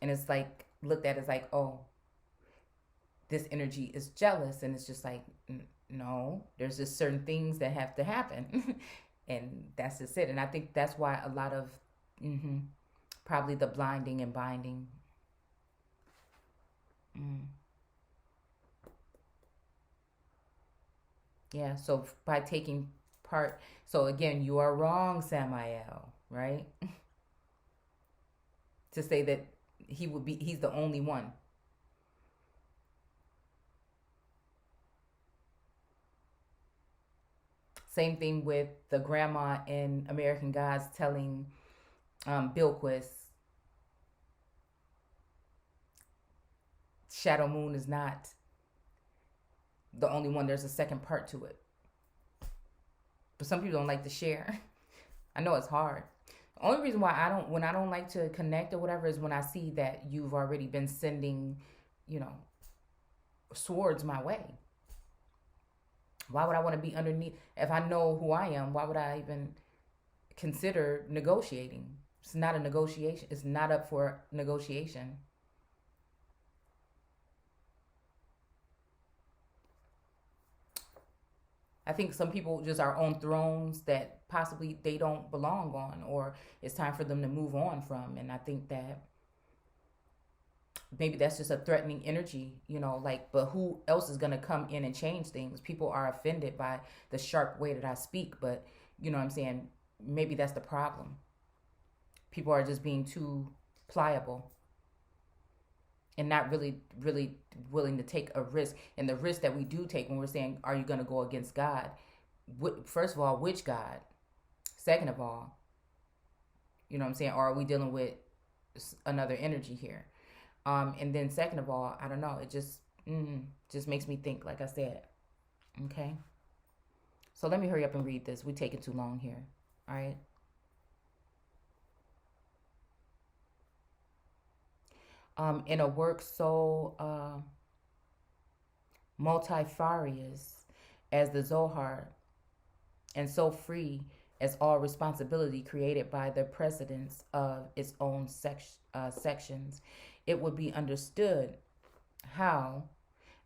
And it's like looked at as like, oh, this energy is jealous, and it's just like, no, there's just certain things that have to happen. And that's just it. And I think that's why a lot of probably the blinding and binding. Yeah, so by taking part, so again, you are wrong, Samael, right? To say that he's the only one. Same thing with the grandma in American Gods telling Bilquis, Shadow Moon is not the only one. There's a second part to it. But some people don't like to share. I know it's hard. The only reason why when I don't like to connect or whatever is when I see that you've already been sending, you know, swords my way. Why would I want to be underneath? If I know who I am, why would I even consider negotiating? It's not a negotiation. It's not up for negotiation. I think some people just are on thrones that possibly they don't belong on, or it's time for them to move on from. And I think that maybe that's just a threatening energy, you know, like, but who else is going to come in and change things? People are offended by the sharp way that I speak, but you know what I'm saying? Maybe that's the problem. People are just being too pliable and not really willing to take a risk. And the risk that we do take when we're saying, are you going to go against God? First of all, which God? Second of all, you know what I'm saying? Or are we dealing with another energy here? And then second of all, I don't know. It just makes me think, like I said. Okay. So let me hurry up and read this. We're taking too long here. All right. In a work so multifarious as the Zohar, and so free as all responsibility created by the precedents of its own sections, it would be understood how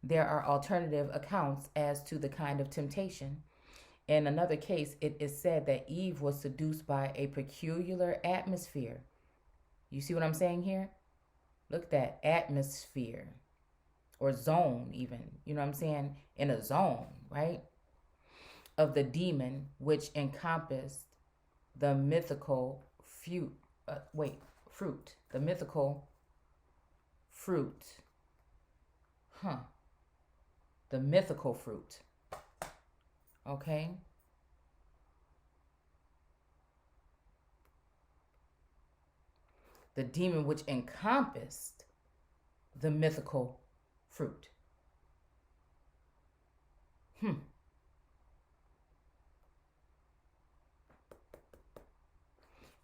there are alternative accounts as to the kind of temptation. In another case, it is said that Eve was seduced by a peculiar atmosphere. You see what I'm saying here? Look at that, atmosphere or zone even, you know what I'm saying? In a zone, right? Of the demon, which encompassed the mythical fruit. The mythical fruit. The mythical fruit. Okay? The demon which encompassed the mythical fruit.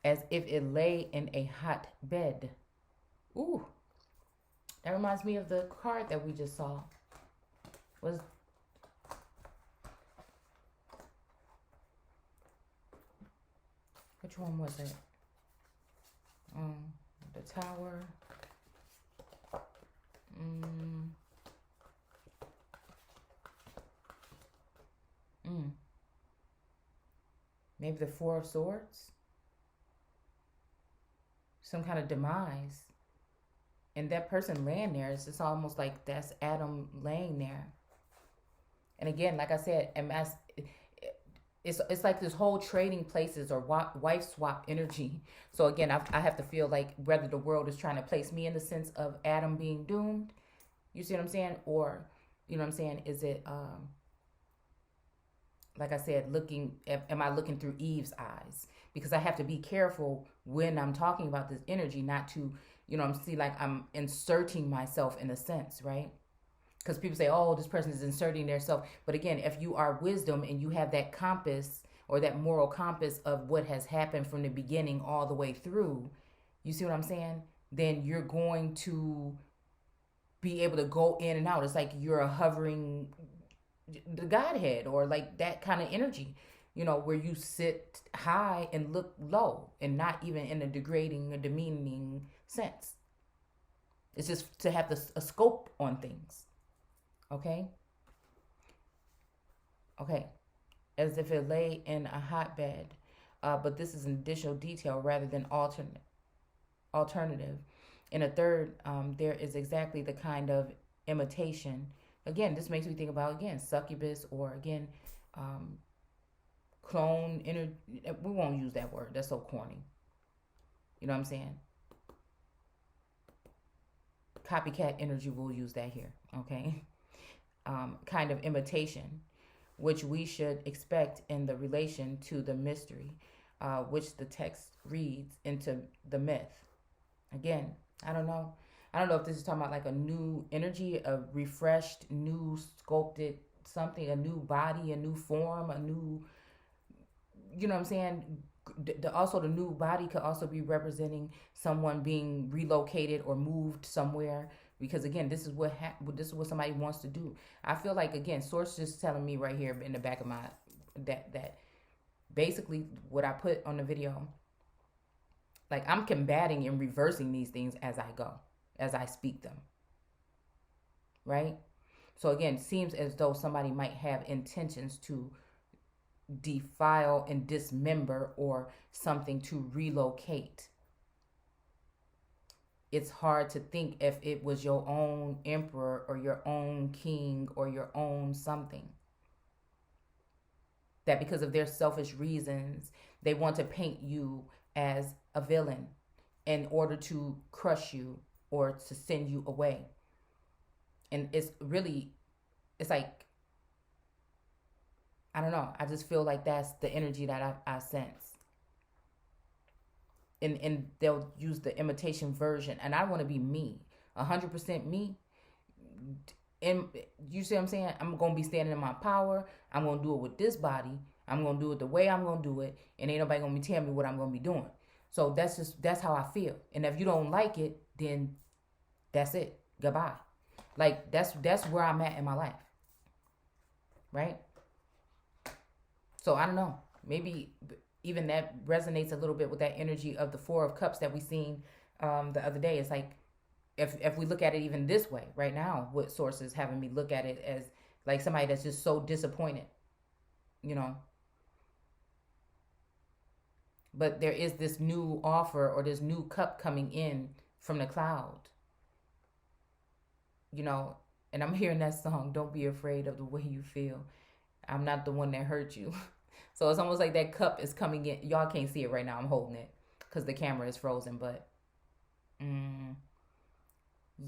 As if it lay in a hot bed. Ooh, that reminds me of the card that we just saw. Which one was it? The Tower. Maybe the Four of Swords. Some kind of demise. And that person laying there, it's just almost like that's Adam laying there. And again, like I said, it's like this whole trading places or wife swap energy. So again, I have to feel like whether the world is trying to place me in the sense of Adam being doomed, you see what I'm saying? Or, you know what I'm saying? Is it, like I said, am I looking through Eve's eyes? Because I have to be careful when I'm talking about this energy, not to, you know, I'm inserting myself in a sense, right? Because people say, oh, this person is inserting their self. But again, if you are wisdom and you have that compass or that moral compass of what has happened from the beginning all the way through, you see what I'm saying? Then you're going to be able to go in and out. It's like you're a hovering the Godhead or like that kind of energy, you know, where you sit high and look low and not even in a degrading or demeaning sense. It's just to have a scope on things. Okay? Okay. As if it lay in a hotbed. But this is an additional detail rather than alternative. In a third, there is exactly the kind of imitation. Again, this makes me think about, again, succubus or, again, clone. We won't use that word. That's so corny. You know what I'm saying? Copycat energy, we'll use that here. Okay? Kind of imitation, which we should expect in the relation to the mystery, which the text reads into the myth. Again, I don't know if this is talking about like a new energy, a refreshed, new sculpted something, a new body, a new form, a new you know what I'm saying? Also, the new body could also be representing someone being relocated or moved somewhere. Because again, this is what somebody wants to do. I feel like, again, source just telling me right here in the back of my that basically what I put on the video, like I'm combating and reversing these things as I go, as I speak them. Right? So again, it seems as though somebody might have intentions to defile and dismember or something to relocate. It's hard to think if it was your own emperor or your own king or your own something, that because of their selfish reasons, they want to paint you as a villain in order to crush you or to send you away. And it's like, I don't know. I just feel like that's the energy that I sense. And they'll use the imitation version. And I want to be me, 100% me. And you see what I'm saying? I'm going to be standing in my power. I'm going to do it with this body. I'm going to do it the way I'm going to do it. And ain't nobody going to be telling me what I'm going to be doing. So that's how I feel. And if you don't like it, then that's it. Goodbye. Like, that's where I'm at in my life. Right? So I don't know. Maybe even that resonates a little bit with that energy of the Four of Cups that we seen the other day. It's like, if we look at it even this way right now, what source is having me look at it as like somebody that's just so disappointed, you know. But there is this new offer or this new cup coming in from the cloud, you know. And I'm hearing that song, Don't Be Afraid of the Way You Feel. I'm not the one that hurt you. So it's almost like that cup is coming in. Y'all can't see it right now. I'm holding it because the camera is frozen. But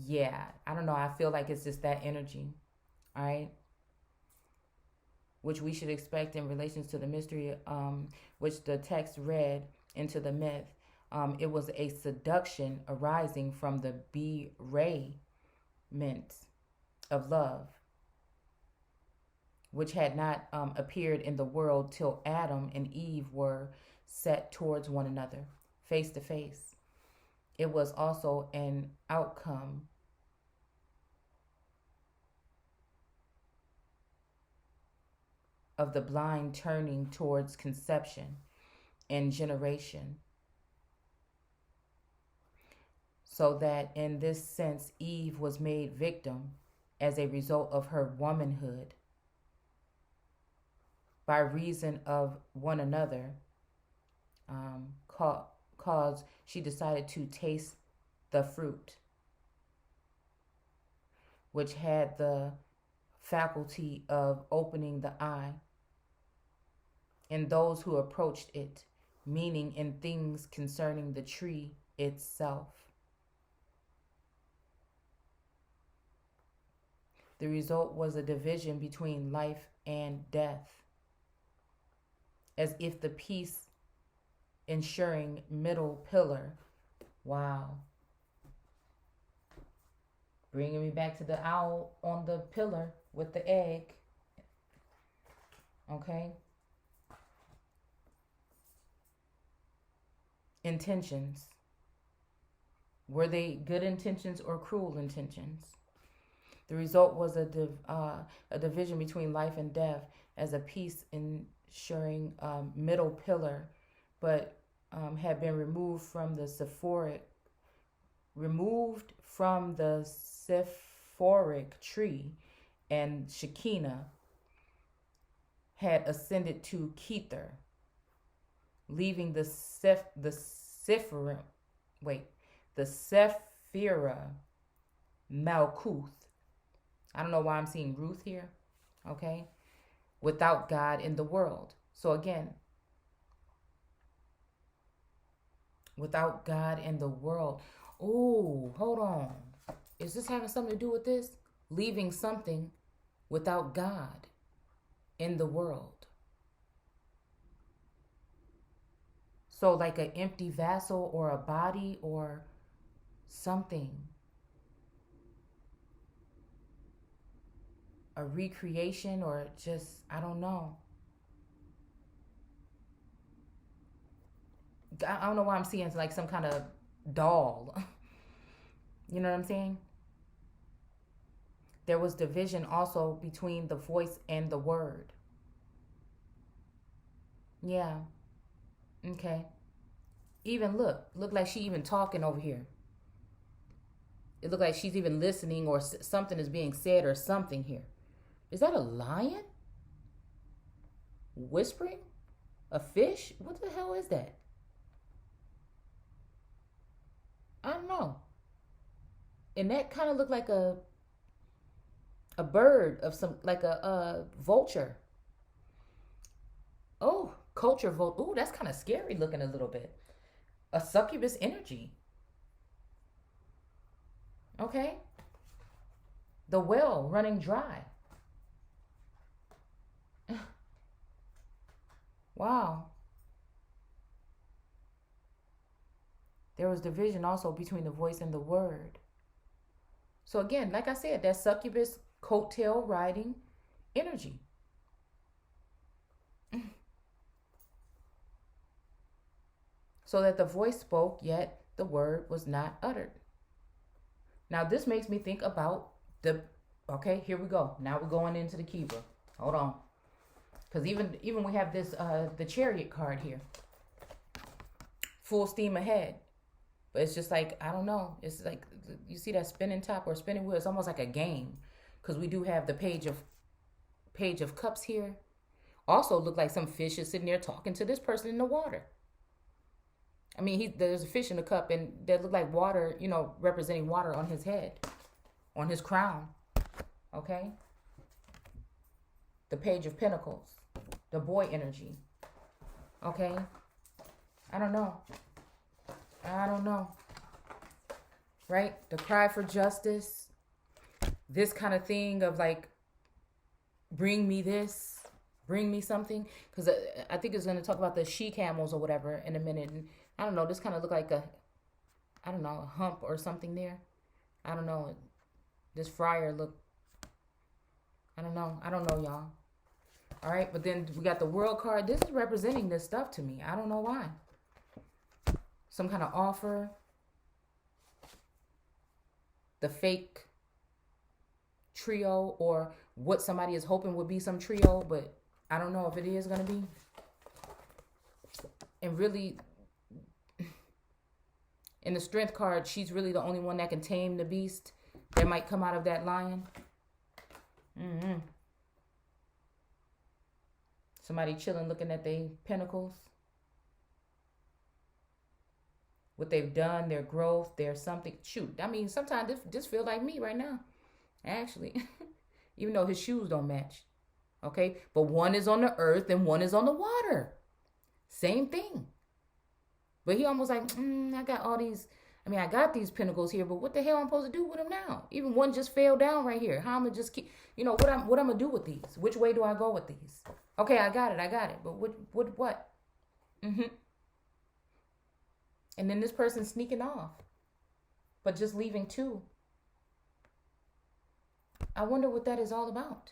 yeah, I don't know. I feel like it's just that energy. All right. Which we should expect in relation to the mystery, which the text read into the myth. It was a seduction arising from the bewrayment of love, which had not appeared in the world till Adam and Eve were set towards one another, face to face. It was also an outcome of the blind turning towards conception and generation. So that in this sense, Eve was made victim as a result of her womanhood by reason of one another, cause she decided to taste the fruit, which had the faculty of opening the eye in those who approached it, meaning in things concerning the tree itself. The result was a division between life and death, as if the peace ensuring middle pillar, wow, bringing me back to the owl on the pillar with the egg, okay? Intentions. Were they good intentions or cruel intentions? The result was a division between life and death as a peace ensuring middle pillar, but had been removed from the Sephoric tree, and Shekinah had ascended to Kether, leaving the Sephira Malkuth. I don't know why I'm seeing Ruth here, okay? Without God in the world. So again, without God in the world. Oh, hold on. Is this having something to do with this? Leaving something without God in the world. So like an empty vessel or a body or something. A recreation or just, I don't know. I don't know why I'm seeing like some kind of doll. You know what I'm saying? There was division also between the voice and the word. Yeah. Okay. Even look like she even talking over here. It looked like she's even listening, or something is being said or something here. Is that a lion whispering? A fish? What the hell is that? I don't know. And that kind of looked like a bird of some, like a vulture. Oh, culture vote. Oh, that's kind of scary looking a little bit. A succubus energy. Okay. The well running dry. Wow. There was division also between the voice and the word. So again, like I said, that succubus coattail riding energy. So that the voice spoke, yet the word was not uttered. Now this makes me think about the, okay, here we go. Now we're going into the Kibra. Hold on. Because even we have this the Chariot card here. Full steam ahead. But it's just like, I don't know. It's like, you see that spinning top or spinning wheel? It's almost like a game. Because we do have the page of cups here. Also look like some fish is sitting there talking to this person in the water. I mean, there's a fish in the cup, and that look like water, representing water on his head, on his crown. Okay? The Page of Pentacles. The boy energy. Okay? I don't know. Right? The cry for justice. This kind of thing of like, bring me this. Bring me something. Because I think it's going to talk about the she camels or whatever in a minute. And I don't know. This kind of look like a hump or something there. I don't know. This friar look. I don't know, y'all. All right. But then we got the world card. This is representing this stuff to me. I don't know why. Some kind of offer. The fake trio, or what somebody is hoping would be some trio, but I don't know if it is going to be. And really, in the strength card, she's really the only one that can tame the beast that might come out of that lion. Somebody chilling, looking at their pentacles. What they've done, their growth, their something. Shoot, I mean, sometimes this feels like me right now. Actually, even though his shoes don't match. Okay, but one is on the earth and one is on the water. Same thing. But he almost like, I got all these. I mean, I got these pentacles here, but what the hell am I supposed to do with them now? Even one just fell down right here. How am I just keep? What I'm gonna do with these? Which way do I go with these? Okay, I got it. But what? And then this person's sneaking off, but just leaving two. I wonder what that is all about.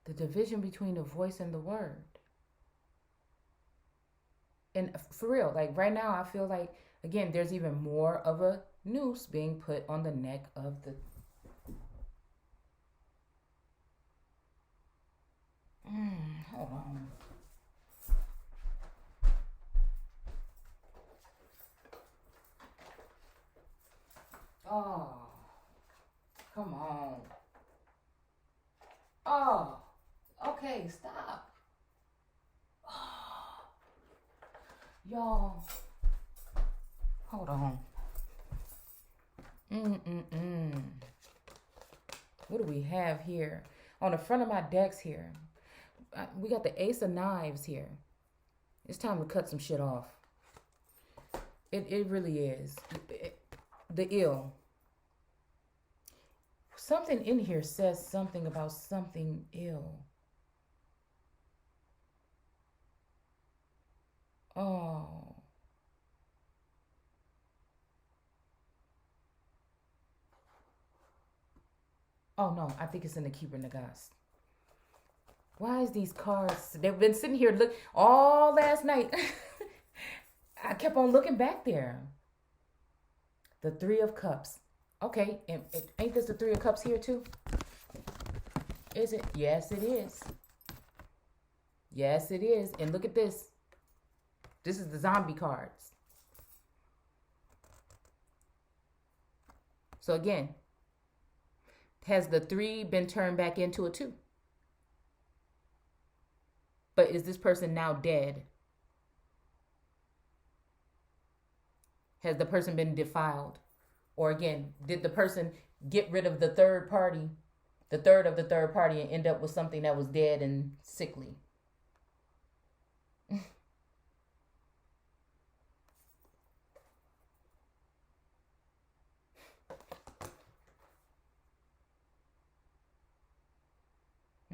The division between the voice and the word. And for real, like right now, I feel like, again, there's even more of a noose being put on the neck of the... hold on. Oh, come on. Oh, okay, stop. Oh, y'all, hold on. What do we have here? On the front of my decks here, we got the Ace of Knives here. It's time to cut some shit off. It really is. The ill. Something in here says something about something ill. Oh. Oh no, I think it's in the Keeper Nagas. Why is these cards? They've been sitting here look all last night. I kept on looking back there. The Three of Cups. Okay, and ain't this the Three of Cups here too? Is it? Yes, it is. Yes, it is. And look at this. This is the zombie cards. So again, has the three been turned back into a two? But is this person now dead? Has the person been defiled? Or again, did the person get rid of the third party, the third of the third party, and end up with something that was dead and sickly?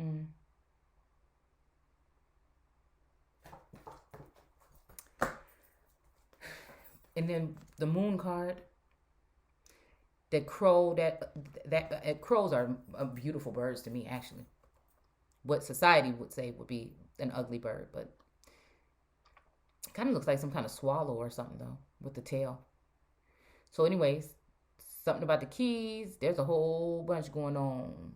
Mm. And then the moon card, that crow, that crows are beautiful birds to me, actually. What society would say would be an ugly bird, but it kind of looks like some kind of swallow or something though, with the tail. So anyways, something about the keys, there's a whole bunch going on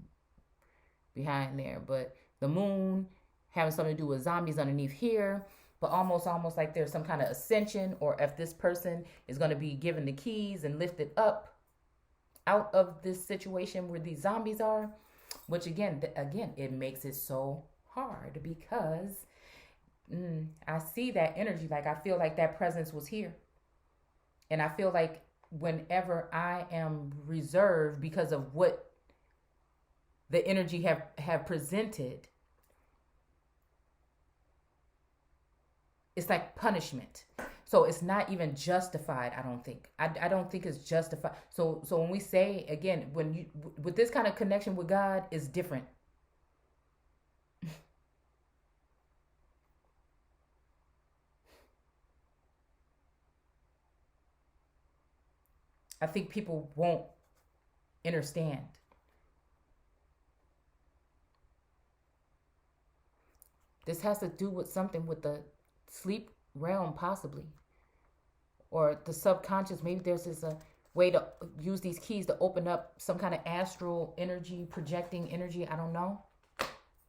behind there, but the moon having something to do with zombies underneath here, but almost like there's some kind of ascension, or if this person is going to be given the keys and lifted up out of this situation where these zombies are, which again it makes it so hard because I see that energy. Like I feel like that presence was here, and I feel like whenever I am reserved because of what the energy have presented, it's like punishment. So it's not even justified. I don't think. I don't think it's justified. So when we say again, when you with this kind of connection with God is different. I think people won't understand. This has to do with something with the sleep realm, possibly, or the subconscious. Maybe there's this a way to use these keys to open up some kind of astral energy, projecting energy. I don't know.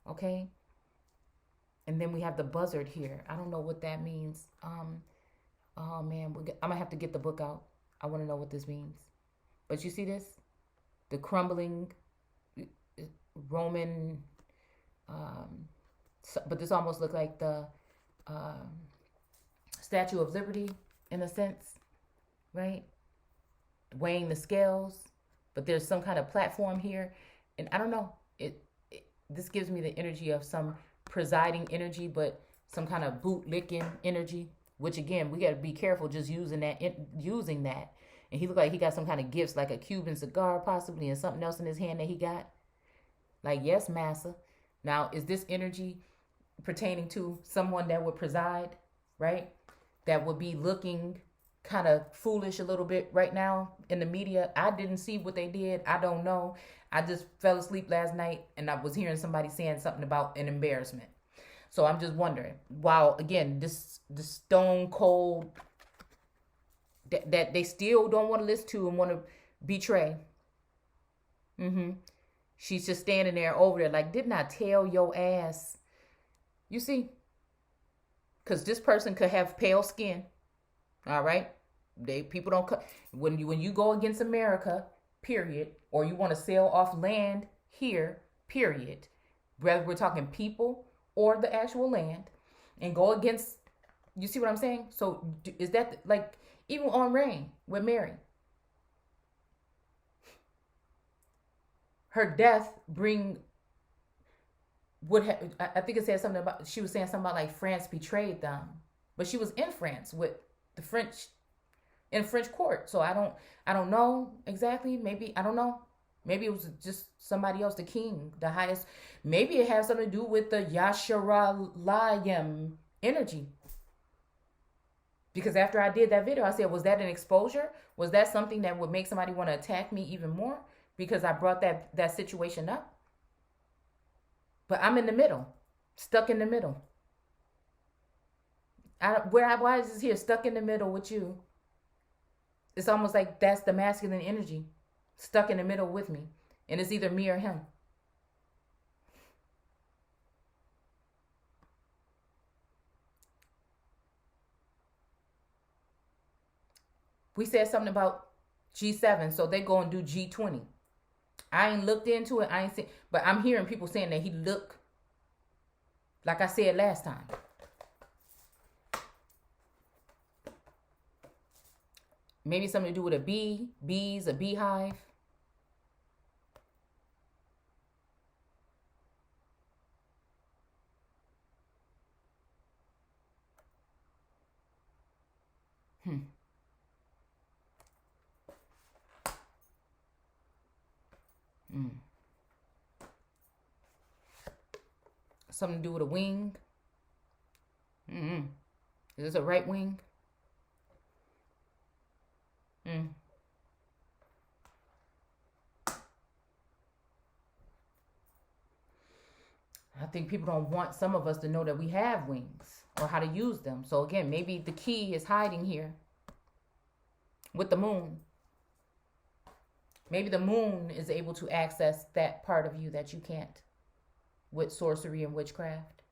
Okay. And then we have the buzzard here. I don't know what that means. Oh man, I'm gonna have to get the book out. I want to know what this means. But you see this, the crumbling Roman. But this almost looked like the um, Statue of Liberty in a sense, right? Weighing the scales, but there's some kind of platform here, and I don't know. This gives me the energy of some presiding energy, but some kind of boot licking energy. Which again, we got to be careful just using that. And he looked like he got some kind of gifts, like a Cuban cigar possibly, and something else in his hand that he got. Like, yes, massa. Now, is this energy pertaining to someone that would preside, right? That would be looking kind of foolish a little bit right now in the media. I didn't see what they did. I don't know. I just fell asleep last night and I was hearing somebody saying something about an embarrassment. So I'm just wondering, while again, this stone cold that they still don't want to listen to and want to betray. She's just standing there over there like, didn't I tell your ass? You see? Because this person could have pale skin. All right? People don't cut. When you go against America, period, or you want to sell off land here, period, whether we're talking people or the actual land, and go against, you see what I'm saying? So is that like, even on Rain with Mary, her death I think it said something about, she was saying something about like France betrayed them, but she was in France with the French, in French court. So I don't know exactly. Maybe, I don't know. Maybe it was just somebody else, the king, the highest. Maybe it has something to do with the Yasharalayim energy. Because after I did that video, I said, was that an exposure? Was that something that would make somebody want to attack me even more? Because I brought that situation up. But I'm in the middle, stuck in the middle. Why is this here stuck in the middle with you? It's almost like that's the masculine energy stuck in the middle with me. And it's either me or him. We said something about G7, so they go and do G20. I ain't looked into it. I ain't seen, but I'm hearing people saying that he look like I said last time. Maybe something to do with a bee, bees, a beehive. Something to do with a wing. Is this a right wing? I think people don't want some of us to know that we have wings or how to use them. So again, maybe the key is hiding here with the moon. Maybe the moon is able to access that part of you that you can't with sorcery and witchcraft.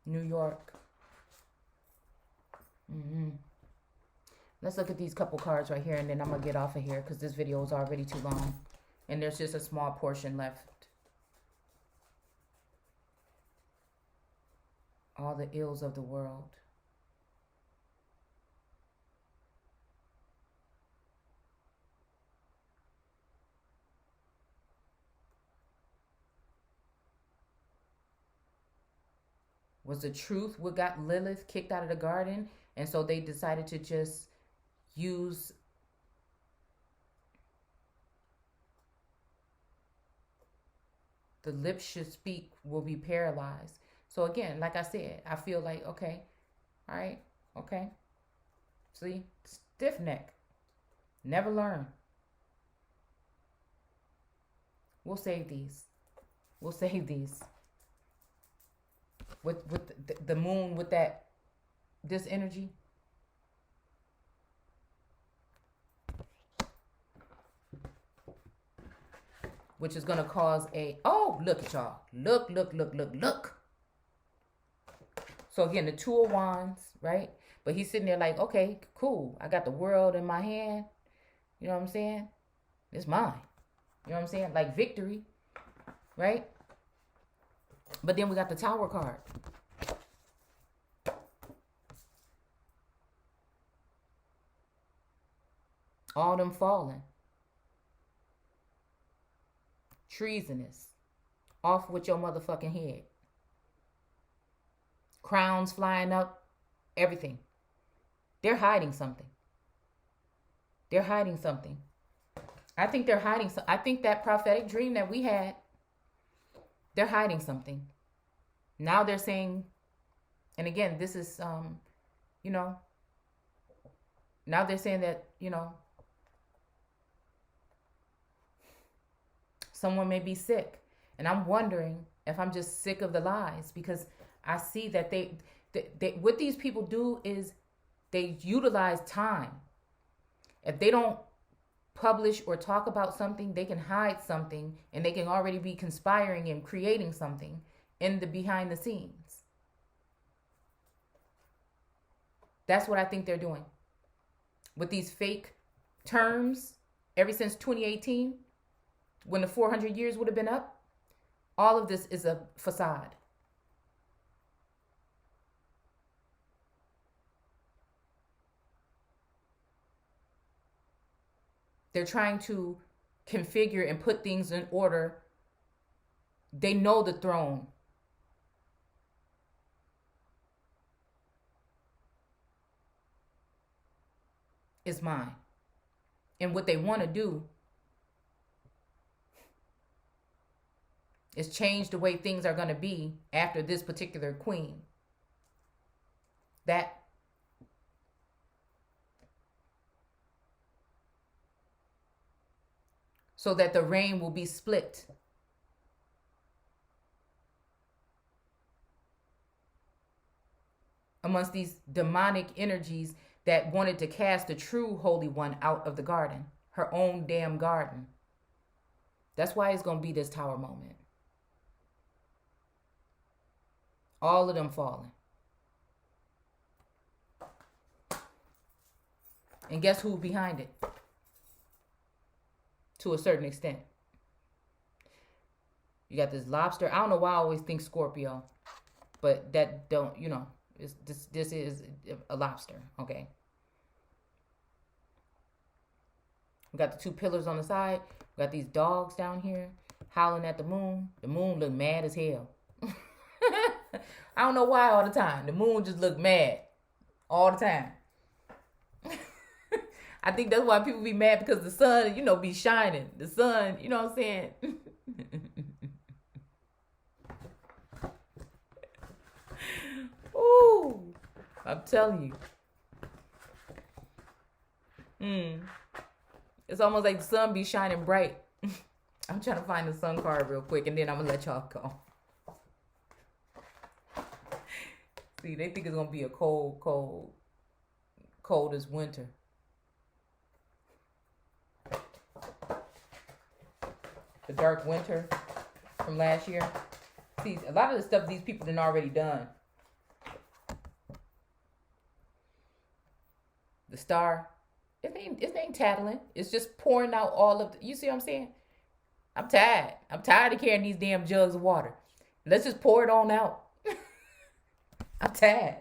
New York. Let's look at these couple cards right here, and then I'm going to get off of here because this video is already too long. And there's just a small portion left. All the ills of the world. Was the truth what got Lilith kicked out of the garden? And so they decided to just use the lips should speak will be paralyzed. So again, like I said, I feel like, okay, all right, okay. See, stiff neck, never learn. We'll save these. We'll save these. With the moon, with this energy. Which is going to cause look at y'all. Look. So again, the Two of Wands, right? But he's sitting there like, okay, cool. I got the world in my hand. You know what I'm saying? It's mine. You know what I'm saying? Like victory, right? But then we got the Tower card. All them falling. Treasonous. Off with your motherfucking head. Crowns flying up. Everything. They're hiding something. They're hiding something. I think they're hiding something. I think that prophetic dream that we had, they're hiding something. Now they're saying, and again, this is, now they're saying that, someone may be sick. And I'm wondering if I'm just sick of the lies, because I see that they what these people do is they utilize time. If they don't publish or talk about something, they can hide something, and they can already be conspiring and creating something in the behind the scenes. That's what I think they're doing. With these fake terms, ever since 2018, when the 400 years would have been up, all of this is a facade. They're trying to configure and put things in order. They know the throne is mine. And what they want to do It's changed the way things are going to be after this particular queen. That so that the reign will be split. Amongst these demonic energies that wanted to cast the true Holy One out of the garden, her own damn garden. That's why it's going to be this tower moment. All of them falling. And guess who's behind it? To a certain extent. You got this lobster. I don't know why I always think Scorpio, but that don't, this is a lobster, okay? We got the two pillars on the side. We got these dogs down here howling at the moon. The moon look mad as hell. I don't know why all the time. The moon just look mad all the time. I think that's why people be mad, because the sun, be shining. The sun, you know what I'm saying? Ooh, I'm telling you. It's almost like the sun be shining bright. I'm trying to find the sun card real quick, and then I'm going to let y'all go. See, they think it's going to be a cold as winter. The dark winter from last year. See, a lot of the stuff these people done already done. The star, it ain't tattling. It's just pouring out all of you see what I'm saying? I'm tired. I'm tired of carrying these damn jugs of water. Let's just pour it on out. I'm tired.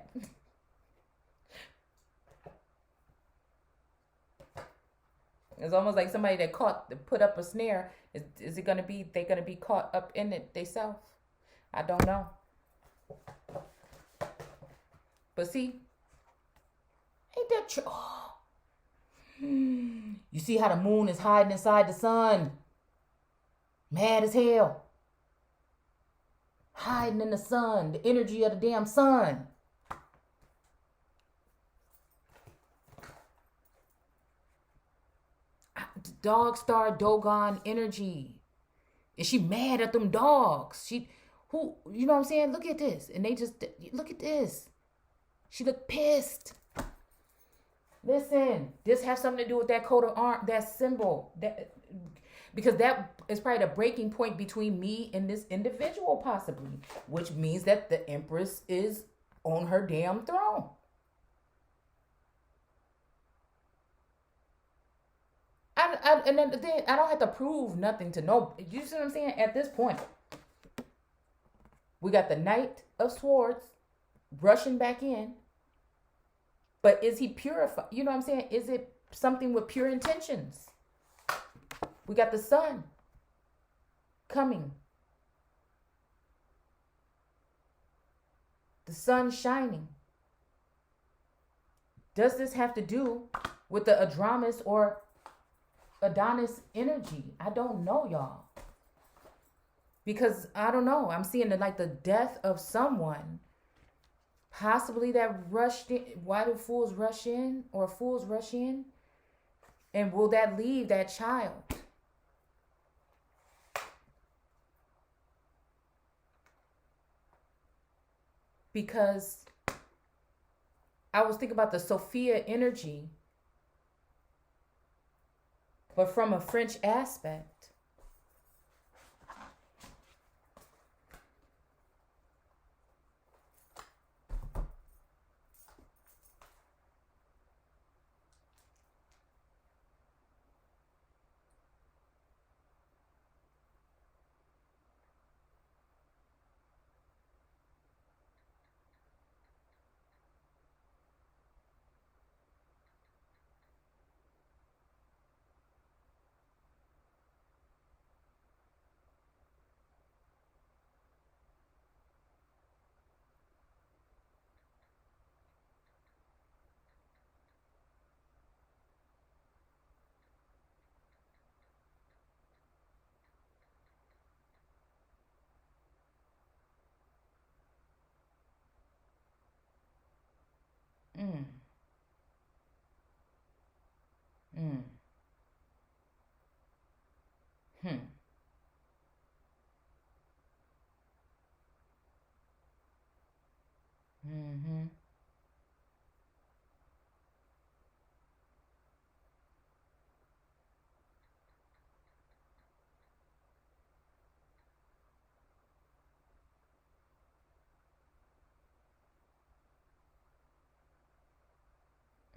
It's almost like somebody that put up a snare. Is it gonna be? They gonna be caught up in it themselves? I don't know. But see, ain't that true? Oh. You see how the moon is hiding inside the sun? Mad as hell. Hiding in the sun, the energy of the damn sun. Dog star Dogon energy. And she mad at them dogs. You know what I'm saying? Look at this. And they just, look at this. She looked pissed. Listen, this has something to do with that coat of arms, that symbol. Because that is probably the breaking point between me and this individual, possibly. Which means that the Empress is on her damn throne. And then I don't have to prove nothing to know. You see what I'm saying? At this point, we got the Knight of Swords rushing back in. But is he purified? You know what I'm saying? Is it something with pure intentions? We got the sun coming. The sun shining. Does this have to do with the Adramis or Adonis energy? I don't know, y'all. Because I don't know. I'm seeing the death of someone. Possibly that rushed in. Why do fools rush in? Or fools rush in? And will that leave that child? Because I was thinking about the Sophia energy, but from a French aspect. Mm. Mm. Hmm. Mm-hmm.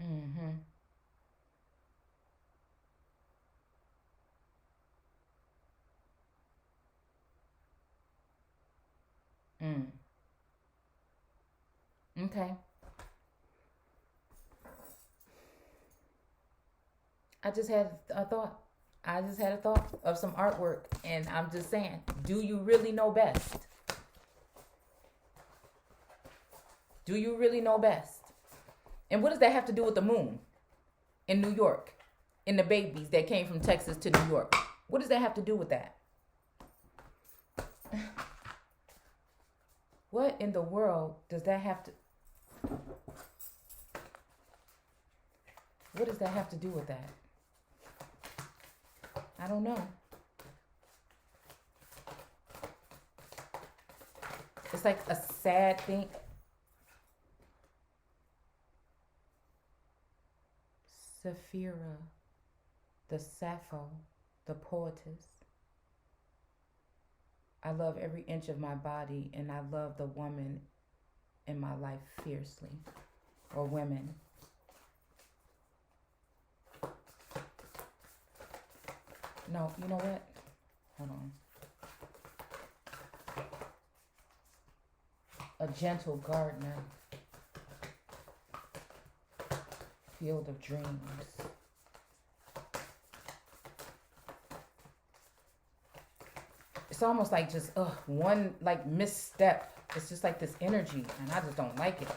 Mm-hmm. Mm. Okay. I just had a thought. I just had a thought of some artwork, and I'm just saying, do you really know best? Do you really know best? And what does that have to do with the moon in New York and the babies that came from Texas to New York? What does that have to do with that? What in the world does that have to? What does that have to do with that? I don't know. It's like a sad thing. Sapphira, the Sappho, the poetess. I love every inch of my body, and I love the woman in my life fiercely, or women. No, you know what? Hold on. A gentle gardener, field of dreams. It's almost like just one like misstep. It's just like this energy, and I just don't like it.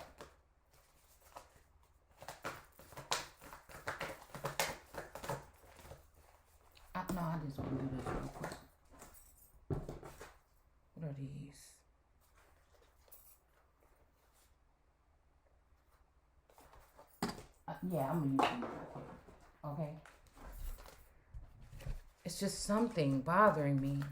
No, I just want to do this real quick. What are these? Yeah, I'm gonna use them real quick. Okay. It's just something bothering me.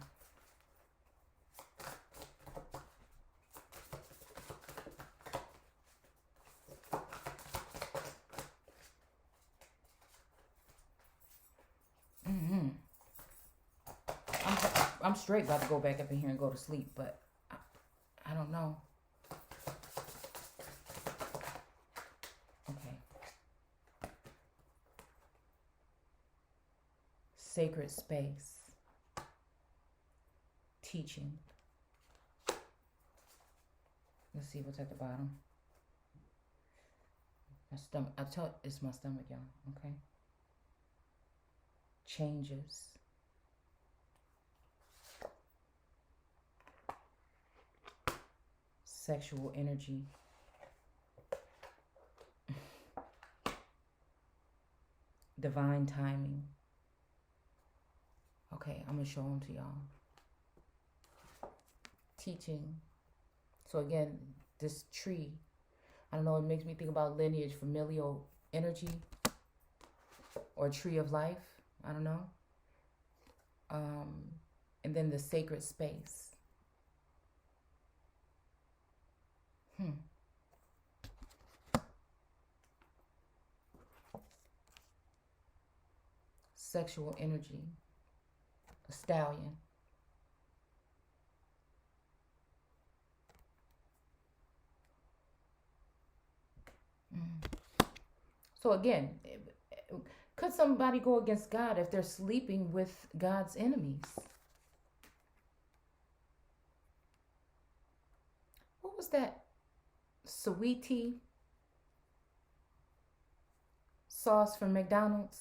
Mm-hmm. I'm straight about to go back up in here and go to sleep, but I don't know. Okay. Sacred space. Teaching. Let's see what's at the bottom. My stomach. I tell it's my stomach, y'all. Okay. Changes. Sexual energy. Divine timing. Okay, I'm gonna show them to y'all. Teaching. So again, this tree, I don't know, it makes me think about lineage, familial energy, or tree of life. I don't know. And then the sacred space. Sexual energy. A stallion. So again, could somebody go against God if they're sleeping with God's enemies? What was that sweetie sauce from McDonald's?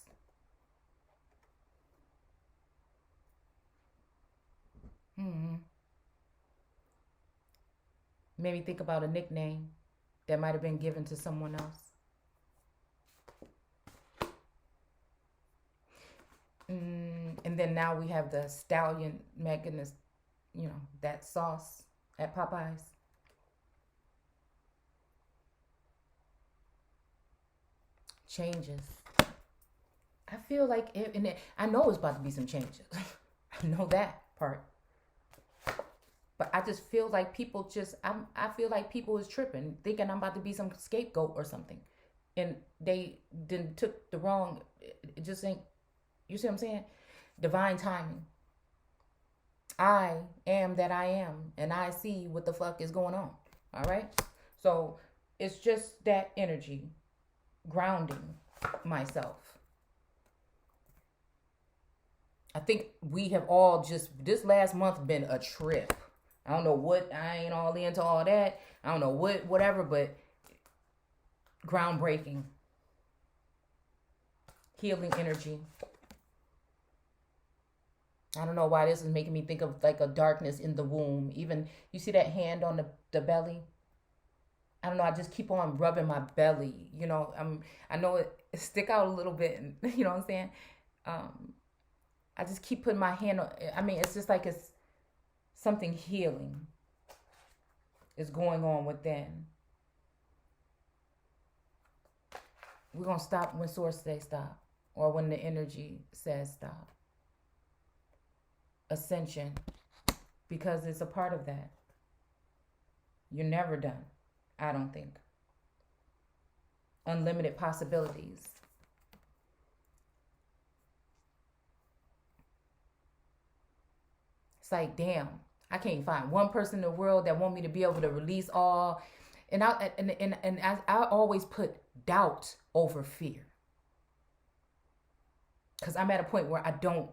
Made me think about a nickname that might have been given to someone else. And then now we have the stallion making this, that sauce at Popeyes. changes. I feel like, I know it's about to be some changes. I know that part. But I just feel like people I feel like people is tripping, thinking I'm about to be some scapegoat or something. And they then took the wrong, it just ain't, you see what I'm saying? Divine timing. I am that I am, and I see what the fuck is going on. All right? So it's just that energy grounding myself. I think we have all just, this last month been a trip. I don't know what, I ain't all into all that. I don't know whatever, but groundbreaking. Healing energy. I don't know why this is making me think of like a darkness in the womb. Even, you see that hand on the belly? I don't know, I just keep on rubbing my belly. You know, I know it stick out a little bit, and, you know what I'm saying? I just keep putting my hand on, it's just like it's something healing is going on within. We're going to stop when source says stop, or when the energy says stop. Ascension, because it's a part of that. You're never done, I don't think. Unlimited possibilities. It's like, damn, I can't find one person in the world that want me to be able to release all. And I always put doubt over fear. Because I'm at a point where I don't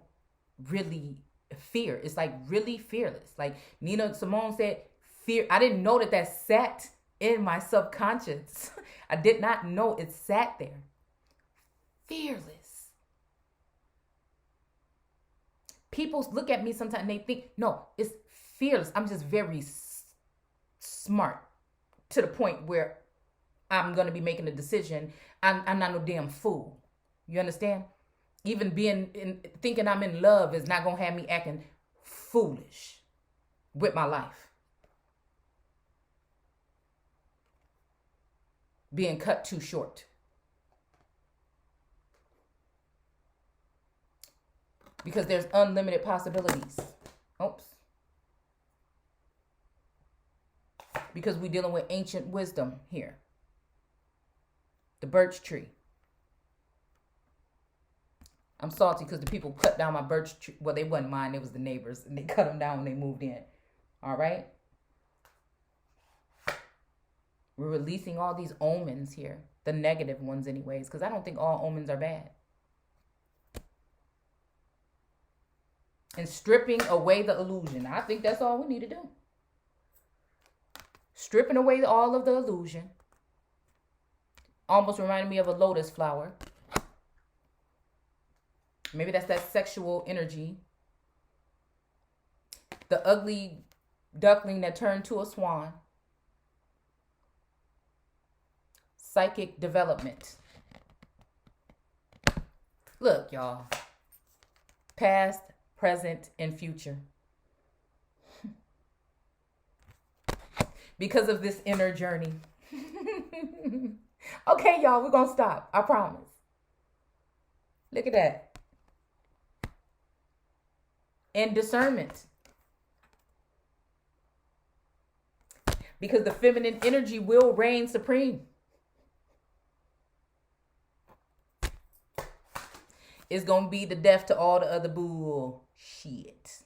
really fear. It's like really fearless. Like Nina Simone said, fear. I didn't know that sat in my subconscious. I did not know it sat there. Fearless. People look at me sometimes and they think, no, it's fearless. I'm just very smart to the point where I'm going to be making a decision. I'm not no damn fool. You understand? Even thinking I'm in love is not going to have me acting foolish with my life. Being cut too short. Because there's unlimited possibilities. Oops. Because we're dealing with ancient wisdom here. The birch tree. I'm salty because the people cut down my birch tree. Well, they wasn't mine. It was the neighbors. And they cut them down when they moved in. All right? We're releasing all these omens here. The negative ones anyways. Because I don't think all omens are bad. And stripping away the illusion. I think that's all we need to do. Stripping away all of the illusion. Almost reminded me of a lotus flower. Maybe that's that sexual energy. The ugly duckling that turned to a swan. Psychic development. Look, y'all. Past, present, and future. Because of this inner journey. Okay, y'all, we're going to stop. I promise. Look at that. And discernment. Because the feminine energy will reign supreme. It's going to be the death to all the other bullshit.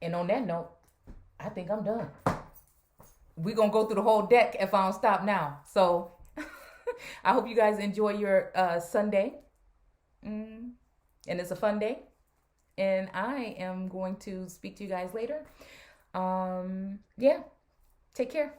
And on that note, I think I'm done. We're going to go through the whole deck if I don't stop now. So I hope you guys enjoy your Sunday. And it's a fun day. And I am going to speak to you guys later. Yeah. Take care.